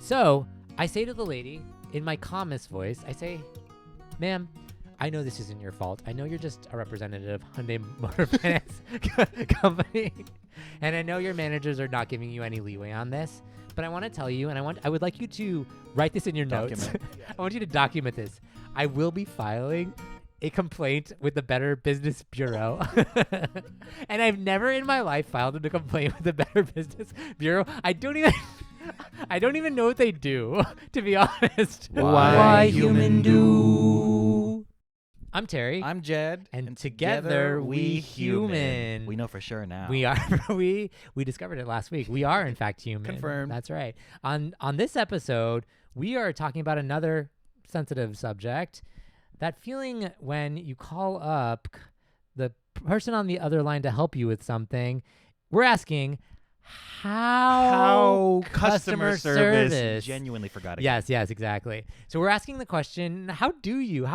So I say to the lady in my calmest voice, I say, ma'am, I know this isn't your fault. I know you're just a representative of Hyundai Motor Finance Company. And I know your managers are not giving you any leeway on this. But I want to tell you, and I would like you to write this in your notes. I want you to document this. I will be filing a complaint with the Better Business Bureau. And I've never in my life filed a complaint with the Better Business Bureau. I don't even know what they do, to be honest. Why human do? I'm Terry. I'm Jed. And together we human. We know for sure now. We are. We discovered it last week. We are in fact human. Confirmed. That's right. On this episode, we are talking about another sensitive subject. That feeling when you call up the person on the other line to help you with something. We're asking how customer service genuinely forgot again. Yes, exactly. So we're asking the question, how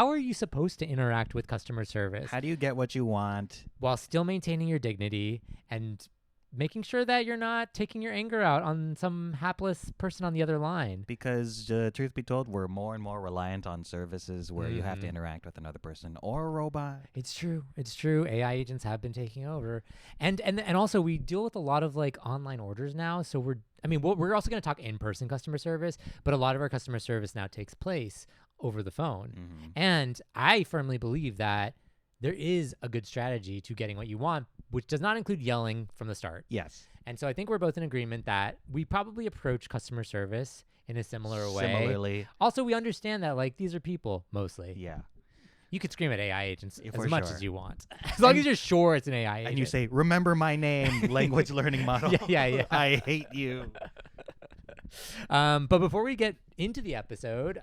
are you supposed to interact with customer service? How do you get what you want while still maintaining your dignity and making sure that you're not taking your anger out on some hapless person on the other line? Because truth be told, we're more and more reliant on services where you have to interact with another person or a robot. It's true. AI agents have been taking over. And also we deal with a lot of like online orders now. So we're also going to talk in-person customer service, but a lot of our customer service now takes place over the phone. Mm-hmm. And I firmly believe that there is a good strategy to getting what you want, which does not include yelling from the start. Yes. And so I think we're both in agreement that we probably approach customer service in a similar way. Similarly. Also, we understand that like these are people mostly. Yeah. You could scream at AI agents for as much sure. as you want. As long as you're sure it's an AI agent. And you say, remember my name, language learning model. Yeah. I hate you. But before we get into the episode,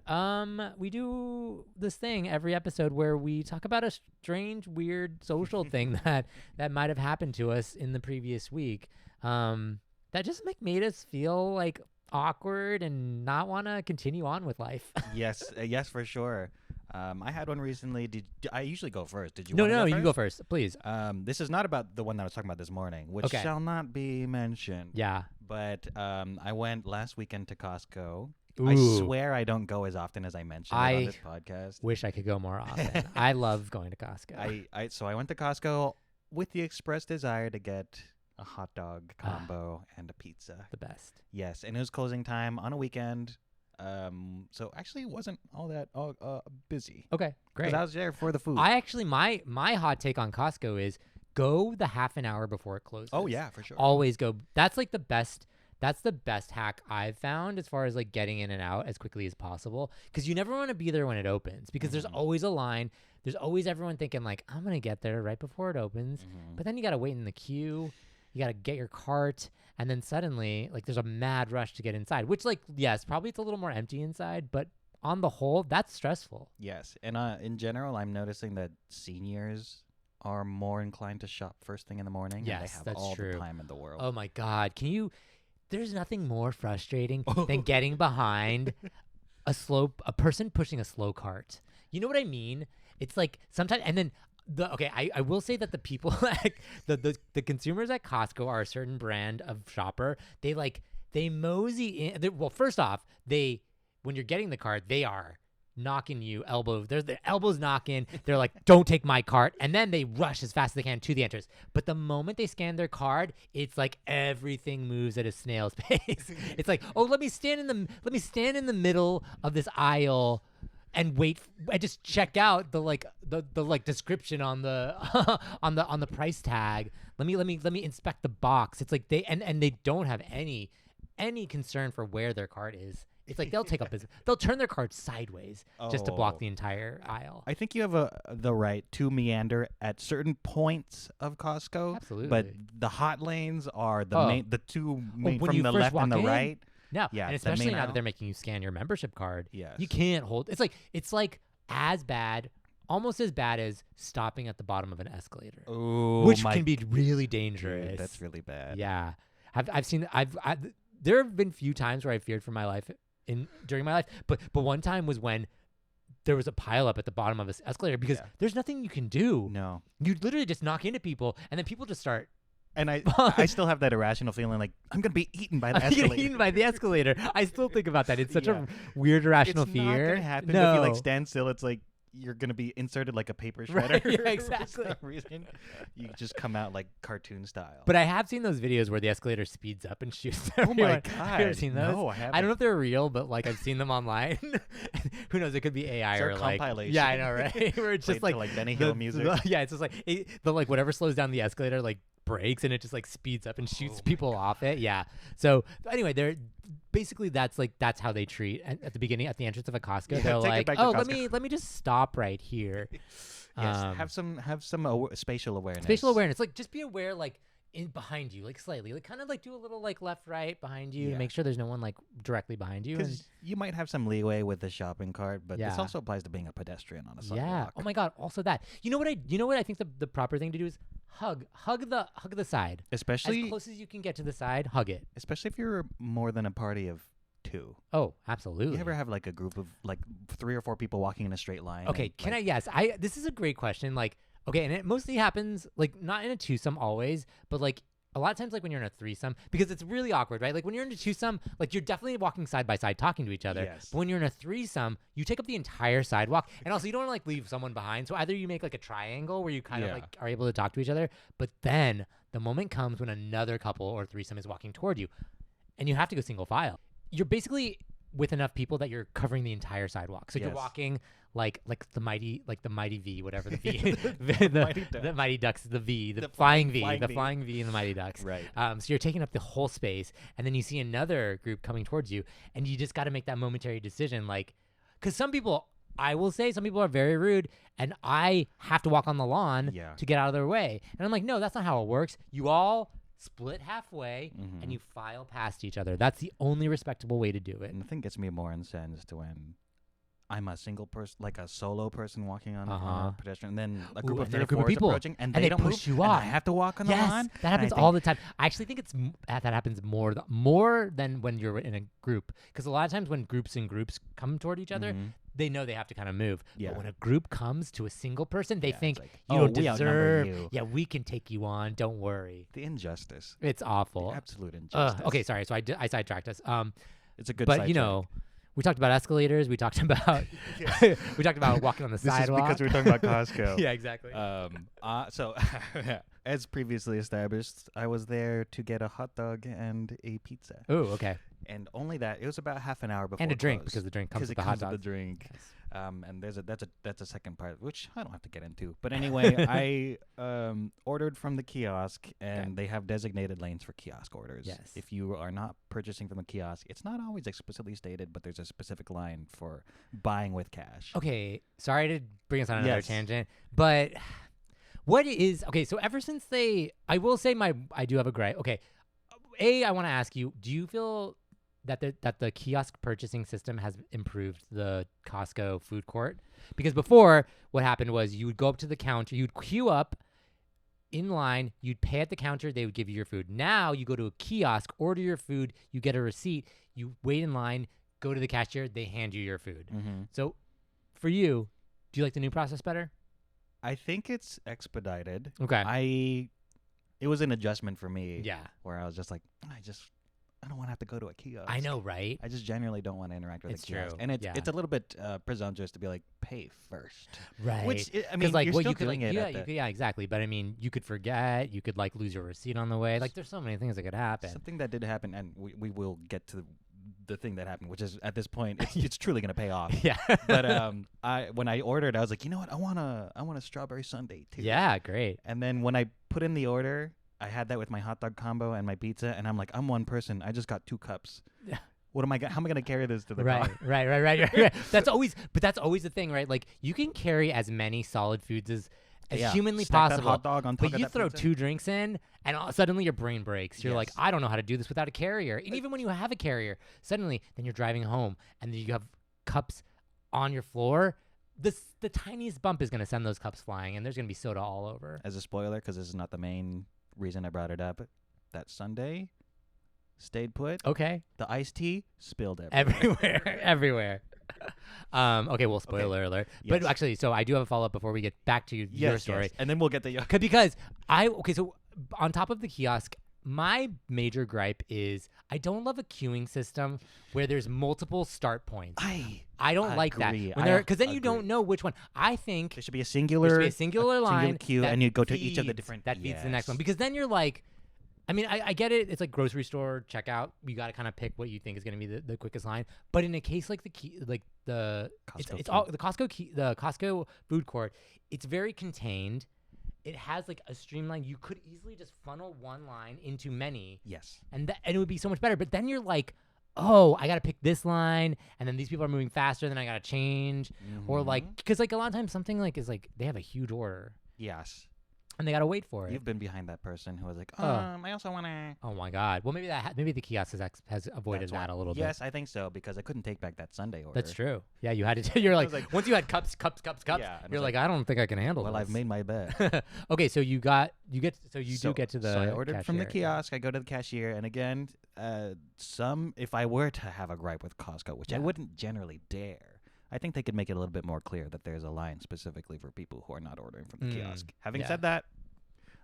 we do this thing every episode where we talk about a strange, weird social thing that might have happened to us in the previous week. That just made us feel like awkward and not want to continue on with life. Yes, for sure. I had one recently. I usually go first? Did you? No, you go first, please. This is not about the one that I was talking about this morning, which shall not be mentioned. Yeah. But I went last weekend to Costco. Ooh. I swear I don't go as often as I mentioned on this podcast. Wish I could go more often. I love going to Costco. So I went to Costco with the express desire to get a hot dog combo and a pizza. The best. Yes, and it was closing time on a weekend. So actually it wasn't all that busy. Okay, great. Because I was there for the food. I actually, my hot take on Costco is go the half an hour before it closes. Oh yeah, for sure. Always go. That's like the best. That's the best hack I've found as far as like getting in and out as quickly as possible. Because you never want to be there when it opens. Because there's always a line. There's always everyone thinking like, I'm gonna get there right before it opens. But then you gotta wait in the queue. You gotta get your cart. And then suddenly, like, there's a mad rush to get inside, which, like, yes, probably it's a little more empty inside, but on the whole, that's stressful. Yes, and in general, I'm noticing that seniors are more inclined to shop first thing in the morning. Yes, and they have that's all true. the time in the world. Oh my God, there's nothing more frustrating than getting behind a person pushing a slow cart. You know what I mean? It's like sometimes, and then. I will say that the people, like the consumers at Costco are a certain brand of shopper. They mosey in. Well, first off, when you're getting the cart, they are knocking you their elbows knocking. They're like, don't take my cart. And then they rush as fast as they can to the entrance. But the moment they scan their card, it's like everything moves at a snail's pace. It's like, oh, let me stand in the middle of this aisle and wait. I just check out the description on the on the price tag. Let me inspect the box. It's like they don't have any concern for where their cart is. It's like they'll turn their cart sideways just to block the entire aisle. I think you have the right to meander at certain points of Costco. Absolutely. But the hot lanes are the two main when from you the first left and the walk in? right. No, Yeah, and it's the especially main now aisle. that they're making you scan your membership card. Yes. You can't hold. It's like as bad, almost as bad as stopping at the bottom of an escalator, which can be really dangerous. Dude, that's really bad. Yeah, I've seen. There have been few times where I feared for my life during my life, but one time was when there was a pile up at the bottom of this escalator because there's nothing you can do. No, you literally just knock into people, and then people just start And I still have that irrational feeling like I'm gonna be eaten by the escalator. Eaten by the escalator. I still think about that. It's such a weird irrational it's fear. It's not gonna happen. No. If you like stand still, it's like you're gonna be inserted like a paper shredder. Right, yeah, exactly. For some reason. You just come out like cartoon style. But I have seen those videos where the escalator speeds up and shoots Oh everyone. my god! Have you ever seen those? No, I haven't. I don't know if they're real, but like I've seen them online. Who knows? It could be AI It's our or like compilation. yeah, I know, right? Where it's just Played like to, Benny Hill music. Yeah, it's just like the like whatever slows down the escalator like breaks and it just like speeds up and shoots people off it. Yeah. So anyway, they're basically that's how they treat at the beginning at the entrance of a Costco. Yeah, they're take it like, back to oh, Costco." let me just stop right here. Yes, have some spatial awareness. Spatial awareness. Like just be aware like in behind you, like slightly, like kind of like do a little like left right behind you to make sure there's no one like directly behind you. Because you might have some leeway with the shopping cart, but this also applies to being a pedestrian on a sidewalk. Yeah. Oh my God. Also that. You know what I think the proper thing to do is hug the side. Especially as close as you can get to the side, hug it. Especially if you're more than a party of 2. Oh, absolutely. You ever have like a group of like 3 or 4 people walking in a straight line? Okay, this is a great question. Like, okay, and it mostly happens like not in a twosome always, but like a lot of times like when you're in a threesome, because it's really awkward, right? Like when you're in a twosome, like you're definitely walking side by side talking to each other. Yes. But when you're in a threesome, you take up the entire sidewalk, and also you don't want to like leave someone behind. So either you make like a triangle where you kind of like are able to talk to each other, but then the moment comes when another couple or threesome is walking toward you, and you have to go single file. You're basically with enough people that you're covering the entire sidewalk. So you're walking like the mighty V, whatever the V, the Mighty Ducks, the V, the flying V, the flying V in the Mighty Ducks. Right. So you're taking up the whole space, and then you see another group coming towards you, and you just got to make that momentary decision, like, because some people, I will say, some people are very rude, and I have to walk on the lawn to get out of their way, and I'm like, no, that's not how it works. You all split halfway and you file past each other. That's the only respectable way to do it. And the thing gets me more incensed when I'm a single person, like a solo person walking on a pedestrian, and then a group of 3 or 4 is approaching, and they don't push move, you off. And I have to walk on the lawn. That happens all the time. I actually think that happens more than when you're in a group, because a lot of times when groups come toward each other, they know they have to kind of move. Yeah. But when a group comes to a single person, they think, like, you don't we outnumber deserve. you. Yeah, we can take you on. Don't worry. The injustice. It's awful. The absolute injustice. Okay, sorry. So I sidetracked us. It's a good but sidetrack. you know, we talked about escalators. We talked about we talked about walking on the sidewalk. This is because we're talking about Costco. Yeah, exactly. So as previously established, I was there to get a hot dog and a pizza. Oh, okay. And only that. It was about half an hour before. And a drink, close, because the drink comes with it the hot comes with dog. the drink. Yes. And that's a second part, which I don't have to get into. But anyway, I ordered from the kiosk, and they have designated lanes for kiosk orders. Yes. If you are not purchasing from the kiosk, it's not always explicitly stated, but there's a specific line for buying with cash. Okay, sorry to bring us on another tangent, but what is okay? So ever since I will say I do have a gripe. Okay, I want to ask you: do you feel that the kiosk purchasing system has improved the Costco food court? Because before, what happened was you would go up to the counter, you'd queue up in line, you'd pay at the counter, they would give you your food. Now you go to a kiosk, order your food, you get a receipt, you wait in line, go to the cashier, they hand you your food. So for you, do you like the new process better? I think it's expedited. Okay. It was an adjustment for me. Yeah. Where I was just like, I don't want to have to go to a kiosk. I know, right? I just generally don't want to interact with a kiosk. True. And it's a little bit presumptuous to be like, pay first. Right. Which, I mean, like, you're well, still you could, doing like, it. yeah, exactly. But I mean, you could forget. You could like lose your receipt on the way. Like, there's so many things that could happen. Something that did happen, and we will get to the thing that happened, which is at this point, it's truly going to pay off. Yeah. But when I ordered, I was like, you know what? I want a strawberry sundae too. Yeah, great. And then when I put in the order, I had that with my hot dog combo and my pizza, and I'm like, I'm one person. I just got 2 cups. Yeah. How am I going to carry this to the car? Right. That's always the thing, right? Like, you can carry as many solid foods as humanly possible. That hot dog on top but you of that throw pizza. 2 drinks in, and suddenly your brain breaks. You're like, I don't know how to do this without a carrier. And even when you have a carrier, suddenly then you're driving home, and then you have cups on your floor. The tiniest bump is going to send those cups flying, and there's going to be soda all over. As a spoiler, because this is not the main reason I brought it up, that Sunday stayed put. Okay. The iced tea spilled everywhere. Okay, well, spoiler alert. But actually, so I do have a follow-up before we get back to your story. Yes. And then we'll get the because so on top of the kiosk, my major gripe is I don't love a queuing system where there's multiple start points. I don't like that. Because then you don't know which one. I think there should be a singular line queue, and you go to each of the different. That feeds the next one. Because then you're like, I mean, I get it. It's like grocery store checkout. You got to kind of pick what you think is going to be the quickest line. But in a case like the Costco food court, it's very contained. It has like a streamline. You could easily just funnel one line into many. Yes. And it would be so much better. But then you're like, oh, I got to pick this line. And then these people are moving faster. Then I got to change. Or like, because like a lot of times something like is like they have a huge order. Yes. And they got to wait for it. You've been behind that person who was like, I also want to. Oh my God. Well, maybe the kiosk has avoided that a little bit. Yes, I think so, because I couldn't take back that Sunday order. That's true. Yeah, you had to. You're like, once you had cups. Yeah, you're like, I don't think I can handle this. Well, I've made my bet. Okay, so you get to the. So I ordered cashier. from the kiosk. I go to the cashier, and again, if I were to have a gripe with Costco, which I wouldn't generally dare, I think they could make it a little bit more clear that there's a line specifically for people who are not ordering from the kiosk. Having said that,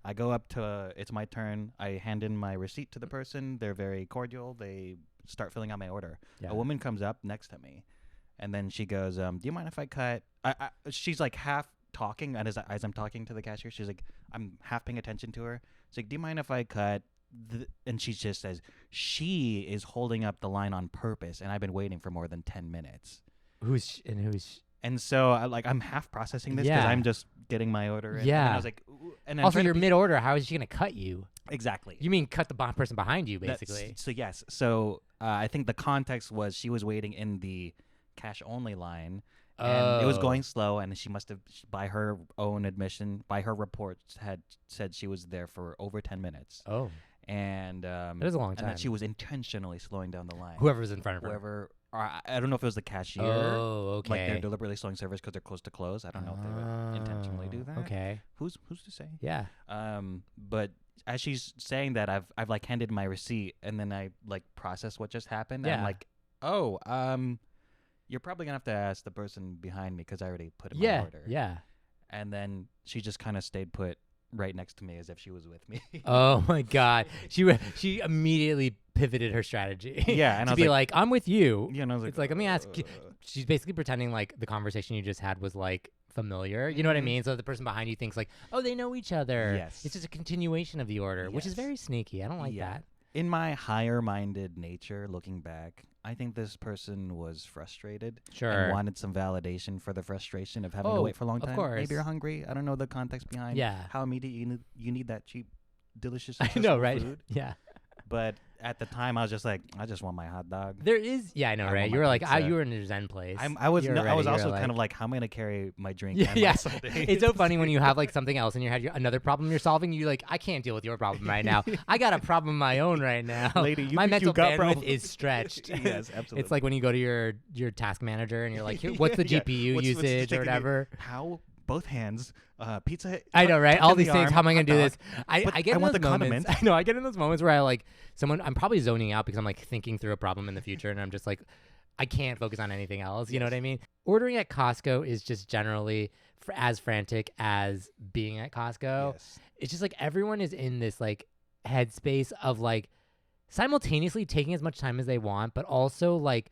I go up to, it's my turn. I hand in my receipt to the person. They're very cordial. They start filling out my order. Yeah. A woman comes up next to me, and then she goes, do you mind if I cut? She's like half talking, and as I'm talking to the cashier, she's like, I'm half paying attention to her. She's like, do you mind if I cut? And she just says, she is holding up the line on purpose, and I've been waiting for more than 10 minutes. Who's And so I'm half processing this because I'm just getting my order in. Yeah. And I was like, and also you're mid-order. How is she going to cut you? Exactly. You mean cut the person behind you, basically. Yes. So I think the context was she was waiting in the cash-only line, and it was going slow, and she must have, by her own admission, by her reports, had said she was there for over 10 minutes. Oh. And that is a long time. And that she was intentionally slowing down the line. Whoever's in front of her. I don't know if it was the cashier. Oh, okay. Like they're deliberately slowing service because they're close to close. I don't know if they would intentionally do that. Okay. Who's to say? Yeah. But as she's saying that, I've like handed my receipt, and then I like process what just happened. Yeah. And I'm like, you're probably gonna have to ask the person behind me because I already put in my order. Yeah. And then she just kind of stayed put right next to me as if she was with me. Oh my God. She immediately pivoted her strategy. Yeah, and to I was be like, I'm with you. Yeah, and I was like, it's like, let me ask. She's basically pretending like the conversation you just had was like familiar. You know what I mean? So the person behind you thinks like, oh, they know each other. Yes. It's just a continuation of the order, which is very sneaky. I don't like that. In my higher-minded nature, looking back, I think this person was frustrated. Sure. And wanted some validation for the frustration of having to wait for a long time. Of course. Maybe you're hungry. I don't know the context behind how immediate you need that cheap, delicious, I know, right? food. Yeah. But at the time, I was just like, I just want my hot dog. There is, I know, right? You were like, you were in your Zen place. I was also kind of like, how am I going to carry my drink? Yeah. It's so funny when you have like something else in your head, another problem you're solving. You're like, I can't deal with your problem right now. I got a problem of my own right now. Lady, my mental bandwidth is stretched. Yes, absolutely. It's like when you go to your task manager and you're like, what's the GPU usage or whatever? How? Both hands, pizza. I know, right? All these things. How am I gonna do this? I get in want those the moments. I know. I get in those moments where I'm probably zoning out because I'm like thinking through a problem in the future, and I'm just like, I can't focus on anything else. You know what I mean? Ordering at Costco is just generally as frantic as being at Costco. Yes. It's just like everyone is in this like headspace of like simultaneously taking as much time as they want, but also like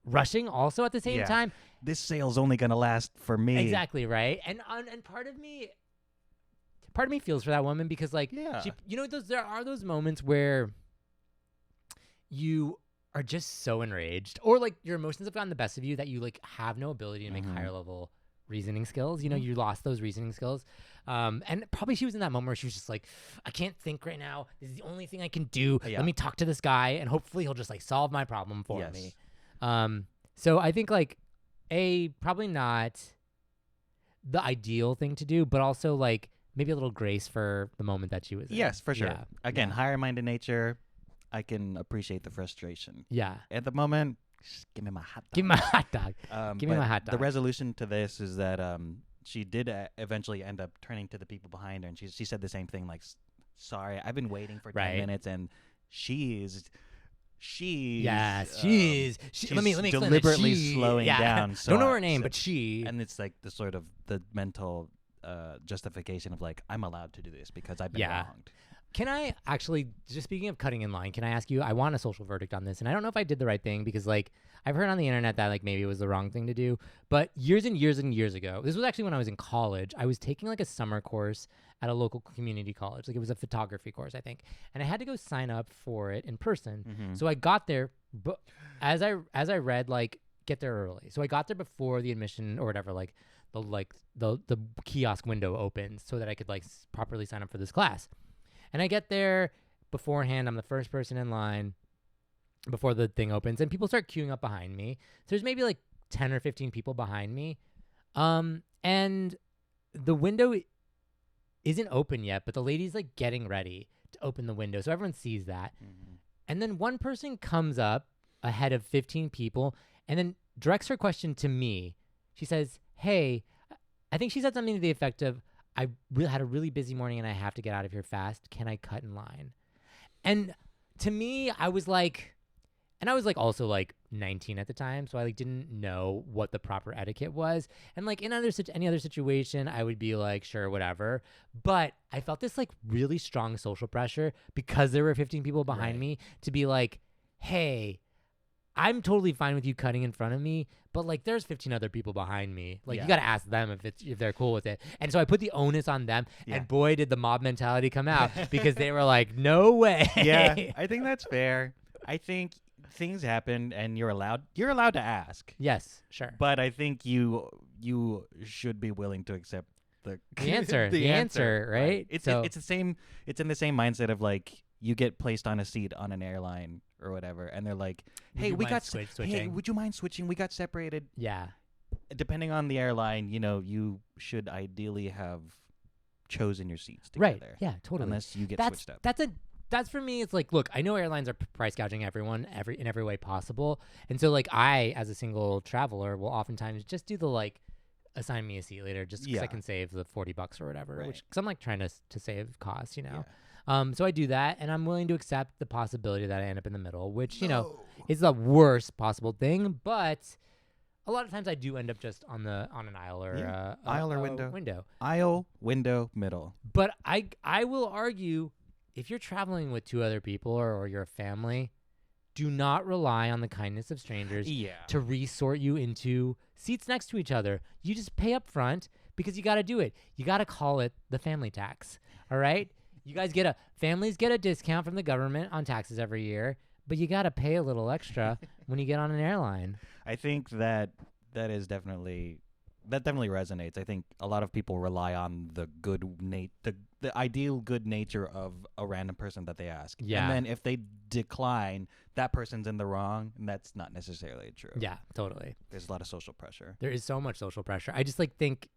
rushing also at the same time. This sale's only gonna last for me. Exactly, right? And part of me feels for that woman because like she, there are those moments where you are just so enraged or like your emotions have gotten the best of you that you like have no ability to make higher level reasoning skills. You know, you lost those reasoning skills. And probably she was in that moment where she was just like, I can't think right now. This is the only thing I can do. Let me talk to this guy and hopefully he'll just like solve my problem for me. So I think like probably not the ideal thing to do, but also like maybe a little grace for the moment that she was in. Yes, for sure. Yeah. Again, higher-minded nature, I can appreciate the frustration. Yeah. At the moment, just give me my hot dog. Give me my hot dog. Give me my hot dog. The resolution to this is that she did eventually end up turning to the people behind her, and she said the same thing, like, sorry, I've been waiting for 10 minutes, and she's let me explain deliberately that. slowing down. So don't know her name, but she. And it's like the mental justification of like, I'm allowed to do this because I've been wronged. Can I actually, just speaking of cutting in line, can I ask you, I want a social verdict on this, and I don't know if I did the right thing because, like, I've heard on the internet that, like, maybe it was the wrong thing to do, but years and years and years ago, this was actually when I was in college, I was taking, like, a summer course at a local community college. Like, it was a photography course, I think, and I had to go sign up for it in person. Mm-hmm. So I got there, but as I read, like, get there early. So I got there before the admission or whatever, like, the kiosk window opens so that I could, like, properly sign up for this class. And I get there beforehand. I'm the first person in line before the thing opens, and people start queuing up behind me. So there's maybe like 10 or 15 people behind me. And the window isn't open yet, but the lady's like getting ready to open the window. So everyone sees that. Mm-hmm. And then one person comes up ahead of 15 people and then directs her question to me. She says, "Hey," I think she said something to the effect of, "I had a really busy morning and I have to get out of here fast. Can I cut in line?" And to me, I was like also like 19 at the time, so I like didn't know what the proper etiquette was. And like in any other situation, I would be like, sure, whatever. But I felt this like really strong social pressure because there were 15 people behind me to be like, "Hey, I'm totally fine with you cutting in front of me, but like there's 15 other people behind me. Like you got to ask them if they're cool with it." And so I put the onus on them, and boy, did the mob mentality come out because they were like, "No way." Yeah, I think that's fair. I think things happen, and you're allowed to ask. Yes, sure. But I think you should be willing to accept the answer. the answer, right? It's the same. It's in the same mindset of like you get placed on a seat on an airline or whatever, and they're like, "Hey, switching. Hey, would you mind switching? We got separated." Yeah. Depending on the airline, you should ideally have chosen your seats together. Right. Yeah, totally. Unless you get switched up. That's for me. It's like, look, I know airlines are price gouging everyone in every way possible, and so like I, as a single traveler, will oftentimes just do the like, assign me a seat later, just because I can save the $40 or whatever. Right. Because I'm like trying to save costs, Yeah. So I do that, and I'm willing to accept the possibility that I end up in the middle, which is the worst possible thing. But a lot of times I do end up just on an aisle or aisle or window. Aisle, window, middle. But I will argue, if you're traveling with two other people or you're a family, do not rely on the kindness of strangers to resort you into seats next to each other. You just pay up front because you got to do it. You got to call it the family tax. All right? You guys families get a discount from the government on taxes every year, but you got to pay a little extra when you get on an airline. I think that definitely resonates. I think a lot of people rely on the ideal good nature of a random person that they ask. Yeah. And then if they decline, that person's in the wrong, and that's not necessarily true. Yeah, totally. There's a lot of social pressure. There is so much social pressure. I just like think,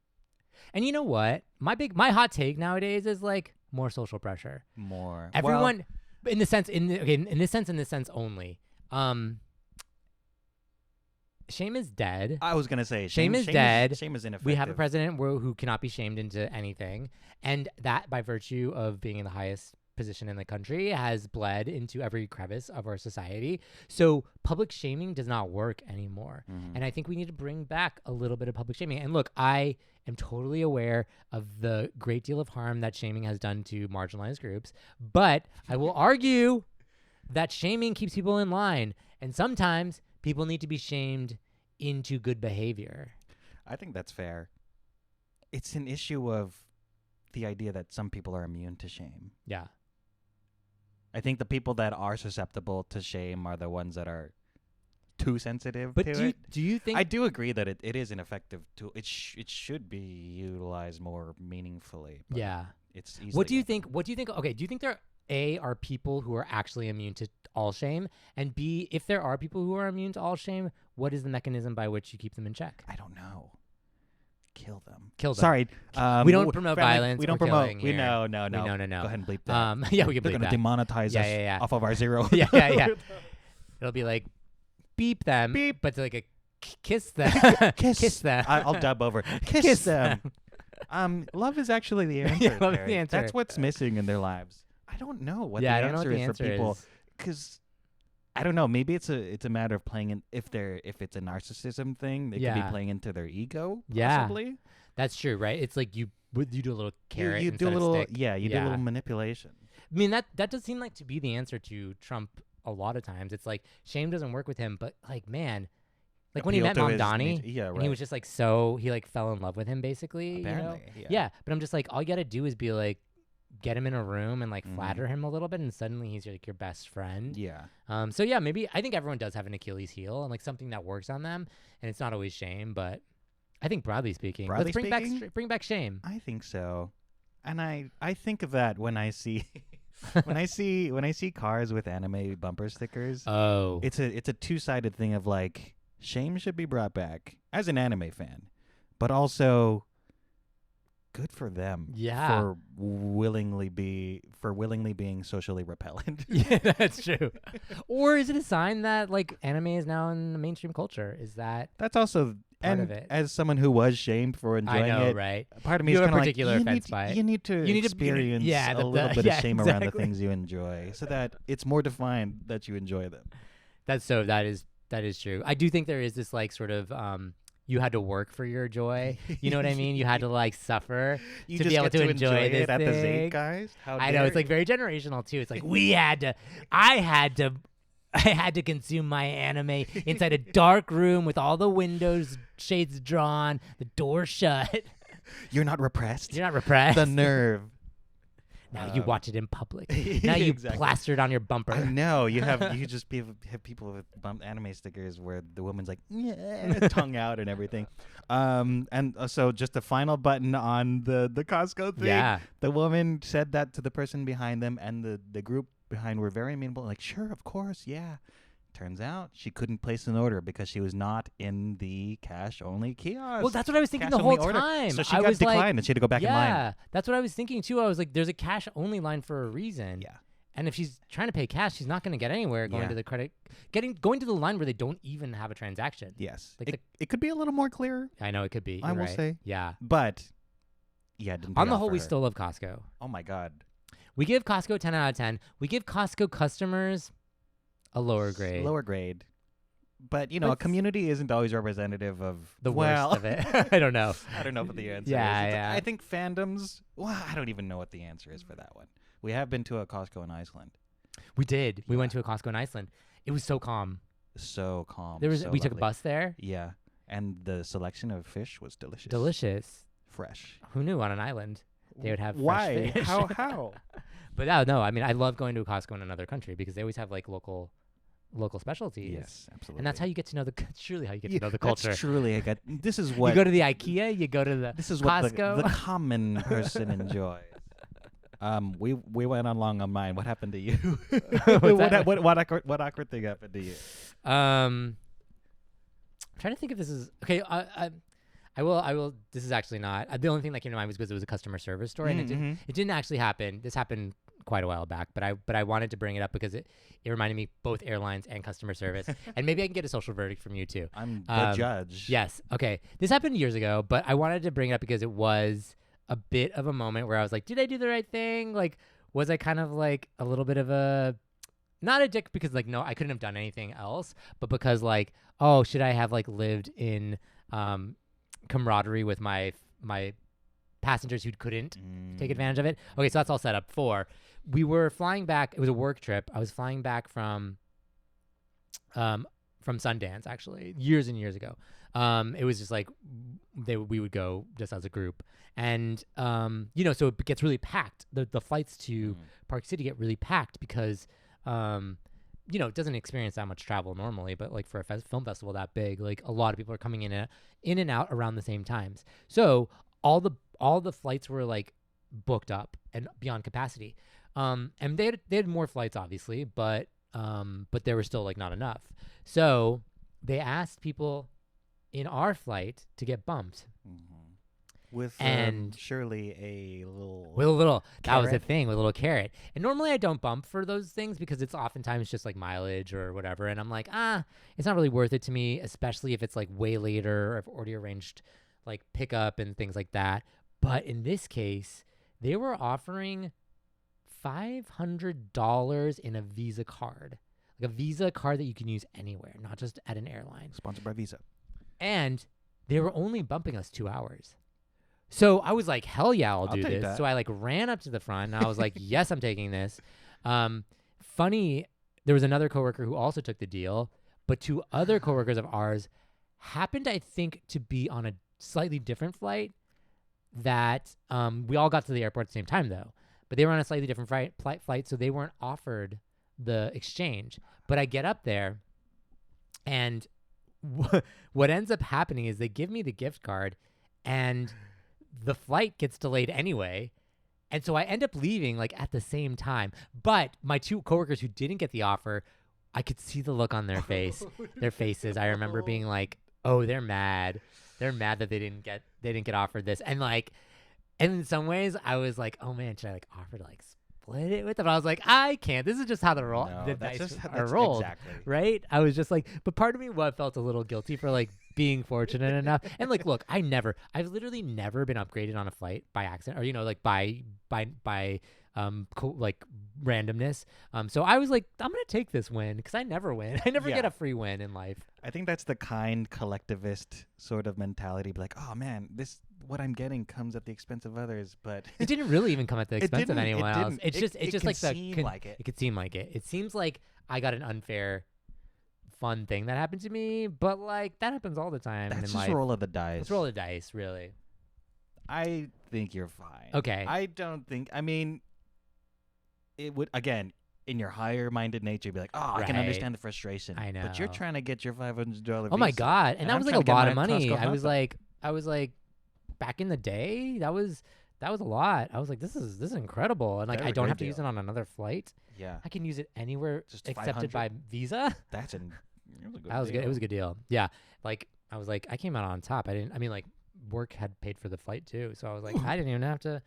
and you know what? My hot take nowadays is like more social pressure. More. Everyone, in this sense only. Shame is dead. I was gonna say shame is dead. Shame is ineffective. We have a president who cannot be shamed into anything, and that, by virtue of being in the highest position in the country, has bled into every crevice of our society. So public shaming does not work anymore, and I think we need to bring back a little bit of public shaming. And look, I am totally aware of the great deal of harm that shaming has done to marginalized groups, but I will argue that shaming keeps people in line, and sometimes people need to be shamed into good behavior. I think that's fair. It's an issue of the idea that some people are immune to shame. Yeah. I think the people that are susceptible to shame are the ones that are too sensitive but to it. Do you think... I do agree that it is an effective tool. It should be utilized more meaningfully. But yeah. It's easily... What do you think? Okay, do you think there are people who are actually immune to all shame? And B, if there are people who are immune to all shame, what is the mechanism by which you keep them in check? I don't know. Kill them. Sorry. We don't promote violence. We don't promote. No. No. Go ahead and bleep that. Yeah, we can bleep that. They're going to demonetize us off of our zero. Yeah. It'll be like, beep them. Beep. But like a kiss them. Kiss them. I'll dub over. Kiss them. Love is actually the answer. Love is the answer. That's what's missing in their lives. I don't know what the answer is for people. Because I don't know. Maybe it's a matter of playing in if it's a narcissism thing, they could be playing into their ego. Possibly. That's true, right? It's like you do a little carrot. You do a little stick. You do a little manipulation. I mean, that does seem like to be the answer to Trump a lot of times. It's like shame doesn't work with him, but like, man, like when he met Appeal to Mom his Donnie, nature. Yeah, and right. he was just like he like fell in love with him basically. Apparently, you know? yeah. But I'm just like, all you gotta do is be like, get him in a room and like Mhm. flatter him a little bit, and suddenly he's like your best friend. Yeah. So yeah, maybe I think everyone does have an Achilles heel and like something that works on them, and it's not always shame, but I think broadly speaking, let's bring back shame. I think so. And I think of that when I see when I see cars with anime bumper stickers. Oh, It's a two-sided thing of like shame should be brought back as an anime fan, but also good for them for willingly being socially repellent. Yeah, that's true. Or is it a sign that like anime is now in the mainstream culture? Is that That's also part and of it? as someone who was shamed for enjoying I know, it, right? part of me You is have a kind of like particular offense by it. you need to experience a little bit of shame around the exactly. things you enjoy, so that it's more defined that you enjoy them. That is true. I do think there is this like sort of you had to work for your joy. You know what I mean? You had to like suffer You to just be able get to enjoy this it at the thing. Zeitgeist. How I know dare it's like very generational too. It's like I had to consume my anime inside a dark room with all the windows shades drawn, the door shut. You're not repressed. You're not repressed. The nerve. Now you watch it in public. Now you Exactly. plaster it on your bumper. I know you have people with bump anime stickers where the woman's like tongue out and everything, and so just the final button on the Costco thing. Yeah. The woman said that to the person behind them, and the group behind were very amenable. Like, sure, of course, yeah. Turns out she couldn't place an order because she was not in the cash-only kiosk. Well, that's what I was thinking the Cash-only whole order. time. So she I got was declined like, and she had to go back in line. Yeah, that's what I was thinking too. I was like, there's a cash only line for a reason. Yeah. And if she's trying to pay cash, she's not going to get anywhere going to the going to the line where they don't even have a transaction. Yes. Like it could be a little more clear. I know it could be. I You're will right. say. Yeah. But yeah, it didn't On pay the off whole, for we her. still love Costco. Oh my God. We give Costco 10 out of 10. We give Costco customers a lower grade. Lower grade. But, you know, But a community isn't always representative of The worst of it. I don't know. I don't know what the answer Yeah, is. yeah. I think fandoms, I don't even know what the answer is for that one. We have been to a Costco in Iceland. We did. We went to a Costco in Iceland. It was so calm. So calm. We so took a lovely. bus there. Yeah. And the selection of fish was delicious. Delicious. Fresh. Who knew on an island they would have fresh Why? fish? How? But no, I mean, I love going to a Costco in another country because they always have like local specialties. Yes, absolutely. And that's how you get to know truly how you get to know the culture. That's truly, this is what... You go to the IKEA, you go to the This is what Costco. the common person enjoys. We went on long on mine. What happened to you? What awkward thing happened to you? I'm trying to think if this is okay. I will. This is actually not. The only thing that came to mind was because it was a customer service story, and it didn't actually happen. This happened quite a while back, but I wanted to bring it up because it reminded me both airlines and customer service, and maybe I can get a social verdict from you too. I'm the judge. Yes. Okay. This happened years ago, but I wanted to bring it up because it was a bit of a moment where I was like, did I do the right thing? Like, was I kind of like a little bit of a, not a dick because like, no, I couldn't have done anything else, but because like, oh, should I have like lived in camaraderie with my passengers who couldn't take advantage of it? Okay, so that's all set up for. We were flying back. It was a work trip. I was flying back from Sundance, actually, years and years ago. It was just like we would go just as a group, and so it gets really packed. The flights to Park City get really packed because it doesn't experience that much travel normally, but like for a film festival that big, like a lot of people are coming in and out around the same times. So all the flights were like booked up and beyond capacity. And they had more flights obviously, but there were still like not enough. So they asked people in our flight to get bumped. With and surely a little... With a little... That was the carrot? thing, with a little carrot. And normally I don't bump for those things because it's oftentimes just like mileage or whatever. And I'm like, it's not really worth it to me, especially if it's like way later or I've already arranged like pickup and things like that. But in this case, they were offering $500 in a Visa card. Like a Visa card that you can use anywhere, not just at an airline. Sponsored by Visa. And they were only bumping us 2 hours. So I was like, hell yeah, I'll do take this. that. So I like ran up to the front and I was like, yes, I'm taking this. Funny, there was another coworker who also took the deal, but 2 other coworkers of ours happened, I think, to be on a slightly different flight that we all got to the airport at the same time though, but they were on a slightly different flight, so they weren't offered the exchange. But I get up there and what ends up happening is they give me the gift card and the flight gets delayed anyway. And so I end up leaving like at the same time. But my 2 coworkers who didn't get the offer, I could see the look on their faces. I remember being like, "Oh, they're mad. They're mad that they didn't get offered this." And like, and in some ways, I was like, "Oh man, should I like offer to like split it with them?" I was like, "I can't. This is just how the dice are rolled, exactly. right?" I was just like, but part of me felt a little guilty for like being fortunate enough. And like, look, I've literally never been upgraded on a flight by accident, or like by like randomness. So I was like, I'm gonna take this win because I never win. I never get a free win in life. I think that's the kind collectivist sort of mentality. Be like, oh man, what I'm getting comes at the expense of others, but it didn't really even come at the expense of anyone else. It's just like it could seem like it. It seems like I got an unfair fun thing that happened to me, but like that happens all the time. That's in just life. roll of the dice. It's roll of the dice, really. I think you're fine. Okay. I don't think. I mean, it would again in your higher-minded nature be like, oh, I can understand the frustration. I know, but you're trying to get your $500. Oh my god, and that was like a lot of money. Costco I was like, back in the day, that was a lot. I was like, this is incredible, and like I don't have to use it on another flight. Yeah, I can use it anywhere just accepted by Visa. That's it was good. It was a good deal. Yeah, like I was like, I came out on top. I mean, like work had paid for the flight too, so I was like, I didn't even have to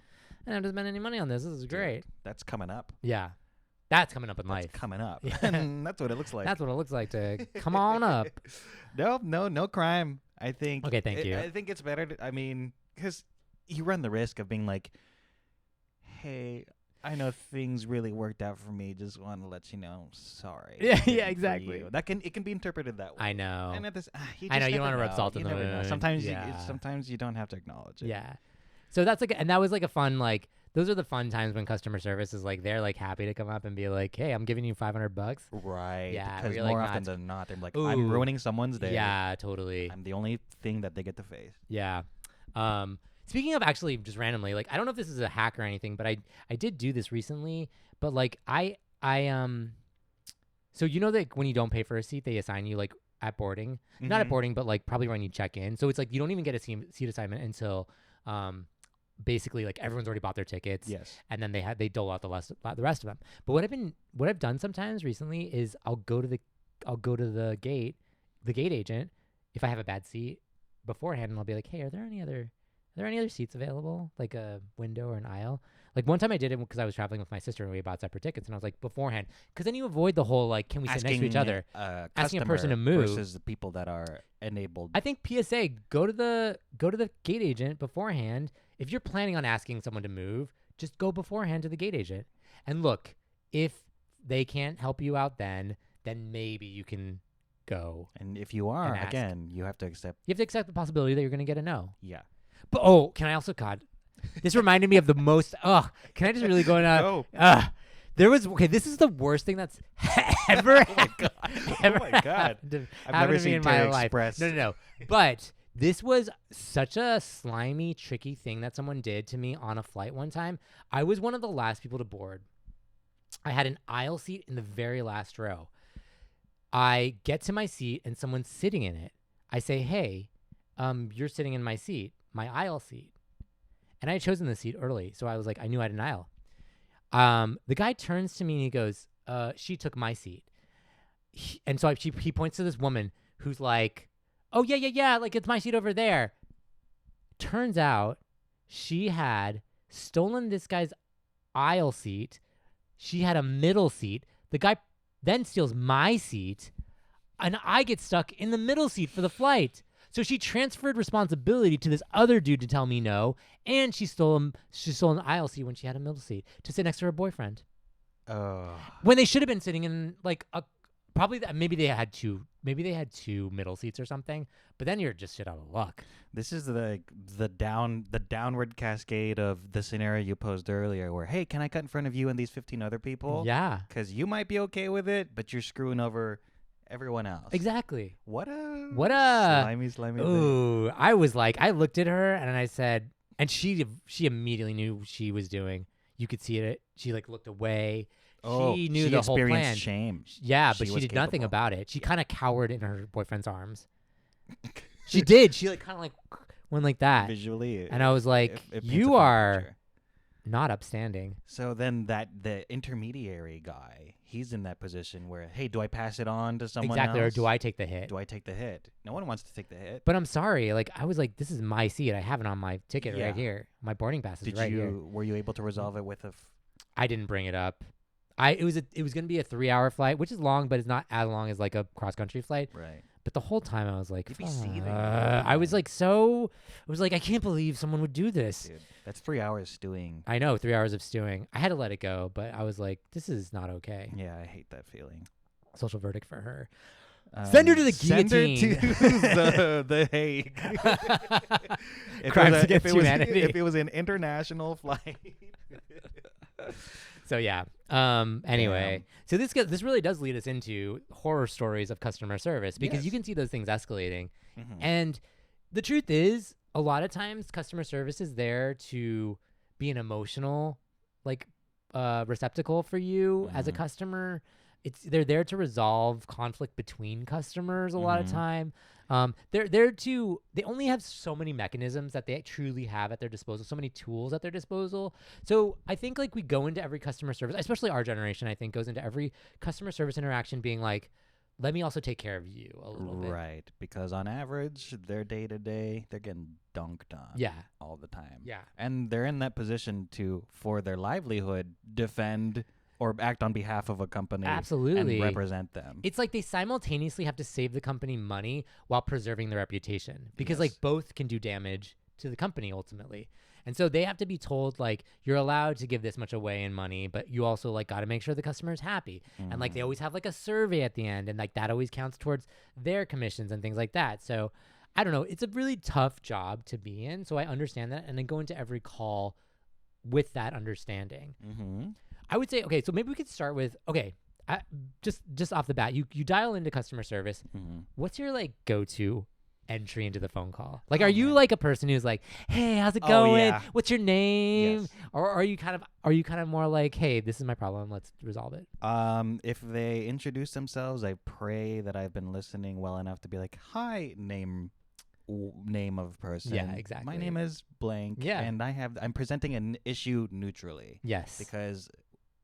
spend any money on this. This is great. Dude, that's coming up. Yeah, that's coming up in life. Coming up. Yeah. And that's what it looks like. That's what it looks like to come on up. No crime. I think. Okay, thank you. I think it's better. Because you run the risk of being like, hey, I know things really worked out for me. Just want to let you know, sorry. Yeah, exactly. It can be interpreted that way. I know. And at this, you don't want to rub salt in the wound. Sometimes you don't have to acknowledge it. Yeah. So that's and that was like a fun those are the fun times when customer service is like they're like happy to come up and be like, hey, I'm giving you $500. Right. Yeah. Because more often than not, they're like, ooh, I'm ruining someone's day. Yeah, totally. I'm the only thing that they get to face. Yeah. Speaking of actually just randomly, like I don't know if this is a hack or anything, but I did do this recently. But like so you know that when you don't pay for a seat, they assign you like at boarding, not at boarding, but like probably when you check in. So it's like you don't even get a seat assignment until basically like everyone's already bought their tickets. Yes. And then they dole out the rest of them. But what I've done sometimes recently is I'll go to the gate agent if I have a bad seat beforehand, and I'll be like, hey, are there any other seats available, like a window or an aisle? Like one time I did it because I was traveling with my sister and we bought separate tickets, and I was like beforehand, because then you avoid the whole like, can we sit next to each other? Asking a person to move versus the people that are enabled. I think PSA, go to the gate agent beforehand. If you're planning on asking someone to move, just go beforehand to the gate agent. And look, if they can't help you out then maybe you can go. And if you are, again, you have to accept the possibility that you're going to get a no. Yeah. But can I also, God, this reminded me of the most, can I just really go on? No. This is the worst thing that's ever Oh my God. I've never seen Terry express. No. But this was such a slimy, tricky thing that someone did to me on a flight one time. I was one of the last people to board. I had an aisle seat in the very last row. I get to my seat and someone's sitting in it. I say, hey, you're sitting in my seat, my aisle seat. And I had chosen the seat early, so I was like, I knew I had an aisle. The guy turns to me and he goes, she took my seat. And so he points to this woman who's like, oh, yeah, like it's my seat over there. Turns out she had stolen this guy's aisle seat. She had a middle seat. The guy then steals my seat, and I get stuck in the middle seat for the flight. So she transferred responsibility to this other dude to tell me no, and she stole an aisle seat when she had a middle seat to sit next to her boyfriend. Oh. When they should have been sitting in like a Probably maybe they had two middle seats or something. But then you're just shit out of luck. This is the downward cascade of the scenario you posed earlier, where hey, can I cut in front of you and these 15 other people? Yeah, because you might be okay with it, but you're screwing over everyone else. exactly. What a slimy thing. Ooh, I was like, I looked at her and I said, and she immediately knew what she was doing. You could see it. She like looked away. She knew the whole plan. She experienced shame. Yeah, but she did nothing about it. She kind of cowered in her boyfriend's arms. She did. She like kind of like went like that. Visually. And I was like, you are not upstanding. So then the intermediary guy, he's in that position where, hey, do I pass it on to someone exactly, else? or do I take the hit? Do I take the hit? No one wants to take the hit. But I'm sorry. Like, I was like, this is my seat. I have it on my ticket right here. My boarding pass is right here. Were you able to resolve it with I didn't bring it up. It was going to be a 3-hour flight, which is long, but it's not as long as like a cross-country flight. Right. But the whole time I was like, you'd be seething. I was like, I can't believe someone would do this. Dude, that's 3 hours stewing. I know, 3 hours of stewing. I had to let it go, but I was like, this is not okay. Yeah, I hate that feeling. Social verdict for her. Send her to the guillotine. Send her to the Hague. Crimes against humanity. If it was an international flight. So yeah. Anyway, so this really does lead us into horror stories of customer service, because you can see those things escalating. Mm-hmm. And the truth is, a lot of times customer service is there to be an emotional like receptacle for you as a customer. They're there to resolve conflict between customers a lot of time. They're there to, they only have so many mechanisms that they truly have at their disposal, so many tools at their disposal. So I think like we go into every customer service, especially our generation, I think goes into every customer service interaction being like, let me also take care of you a little bit. Right. Because on average, their day to day, they're getting dunked on. Yeah. All the time. Yeah. And they're in that position to, for their livelihood, defend or act on behalf of a company. Absolutely. And represent them. It's like they simultaneously have to save the company money while preserving their reputation, because like both can do damage to the company ultimately. And so they have to be told like, you're allowed to give this much away in money, but you also like got to make sure the customer is happy. And like they always have like a survey at the end, and like that always counts towards their commissions and things like that. So I don't know. It's a really tough job to be in. So I understand that. And then go into every call with that understanding. I would say, okay, so maybe we could start with, okay, just off the bat, you dial into customer service. What's your like go-to entry into the phone call? Like, are you like a person who's like, hey, how's it going? Yeah. What's your name? Or are you kind of more like, hey, this is my problem, let's resolve it? If they introduce themselves, I pray that I've been listening well enough to be like, hi, name of person. Yeah, exactly. My name is blank. Yeah. And I'm presenting an issue neutrally. Yes. Because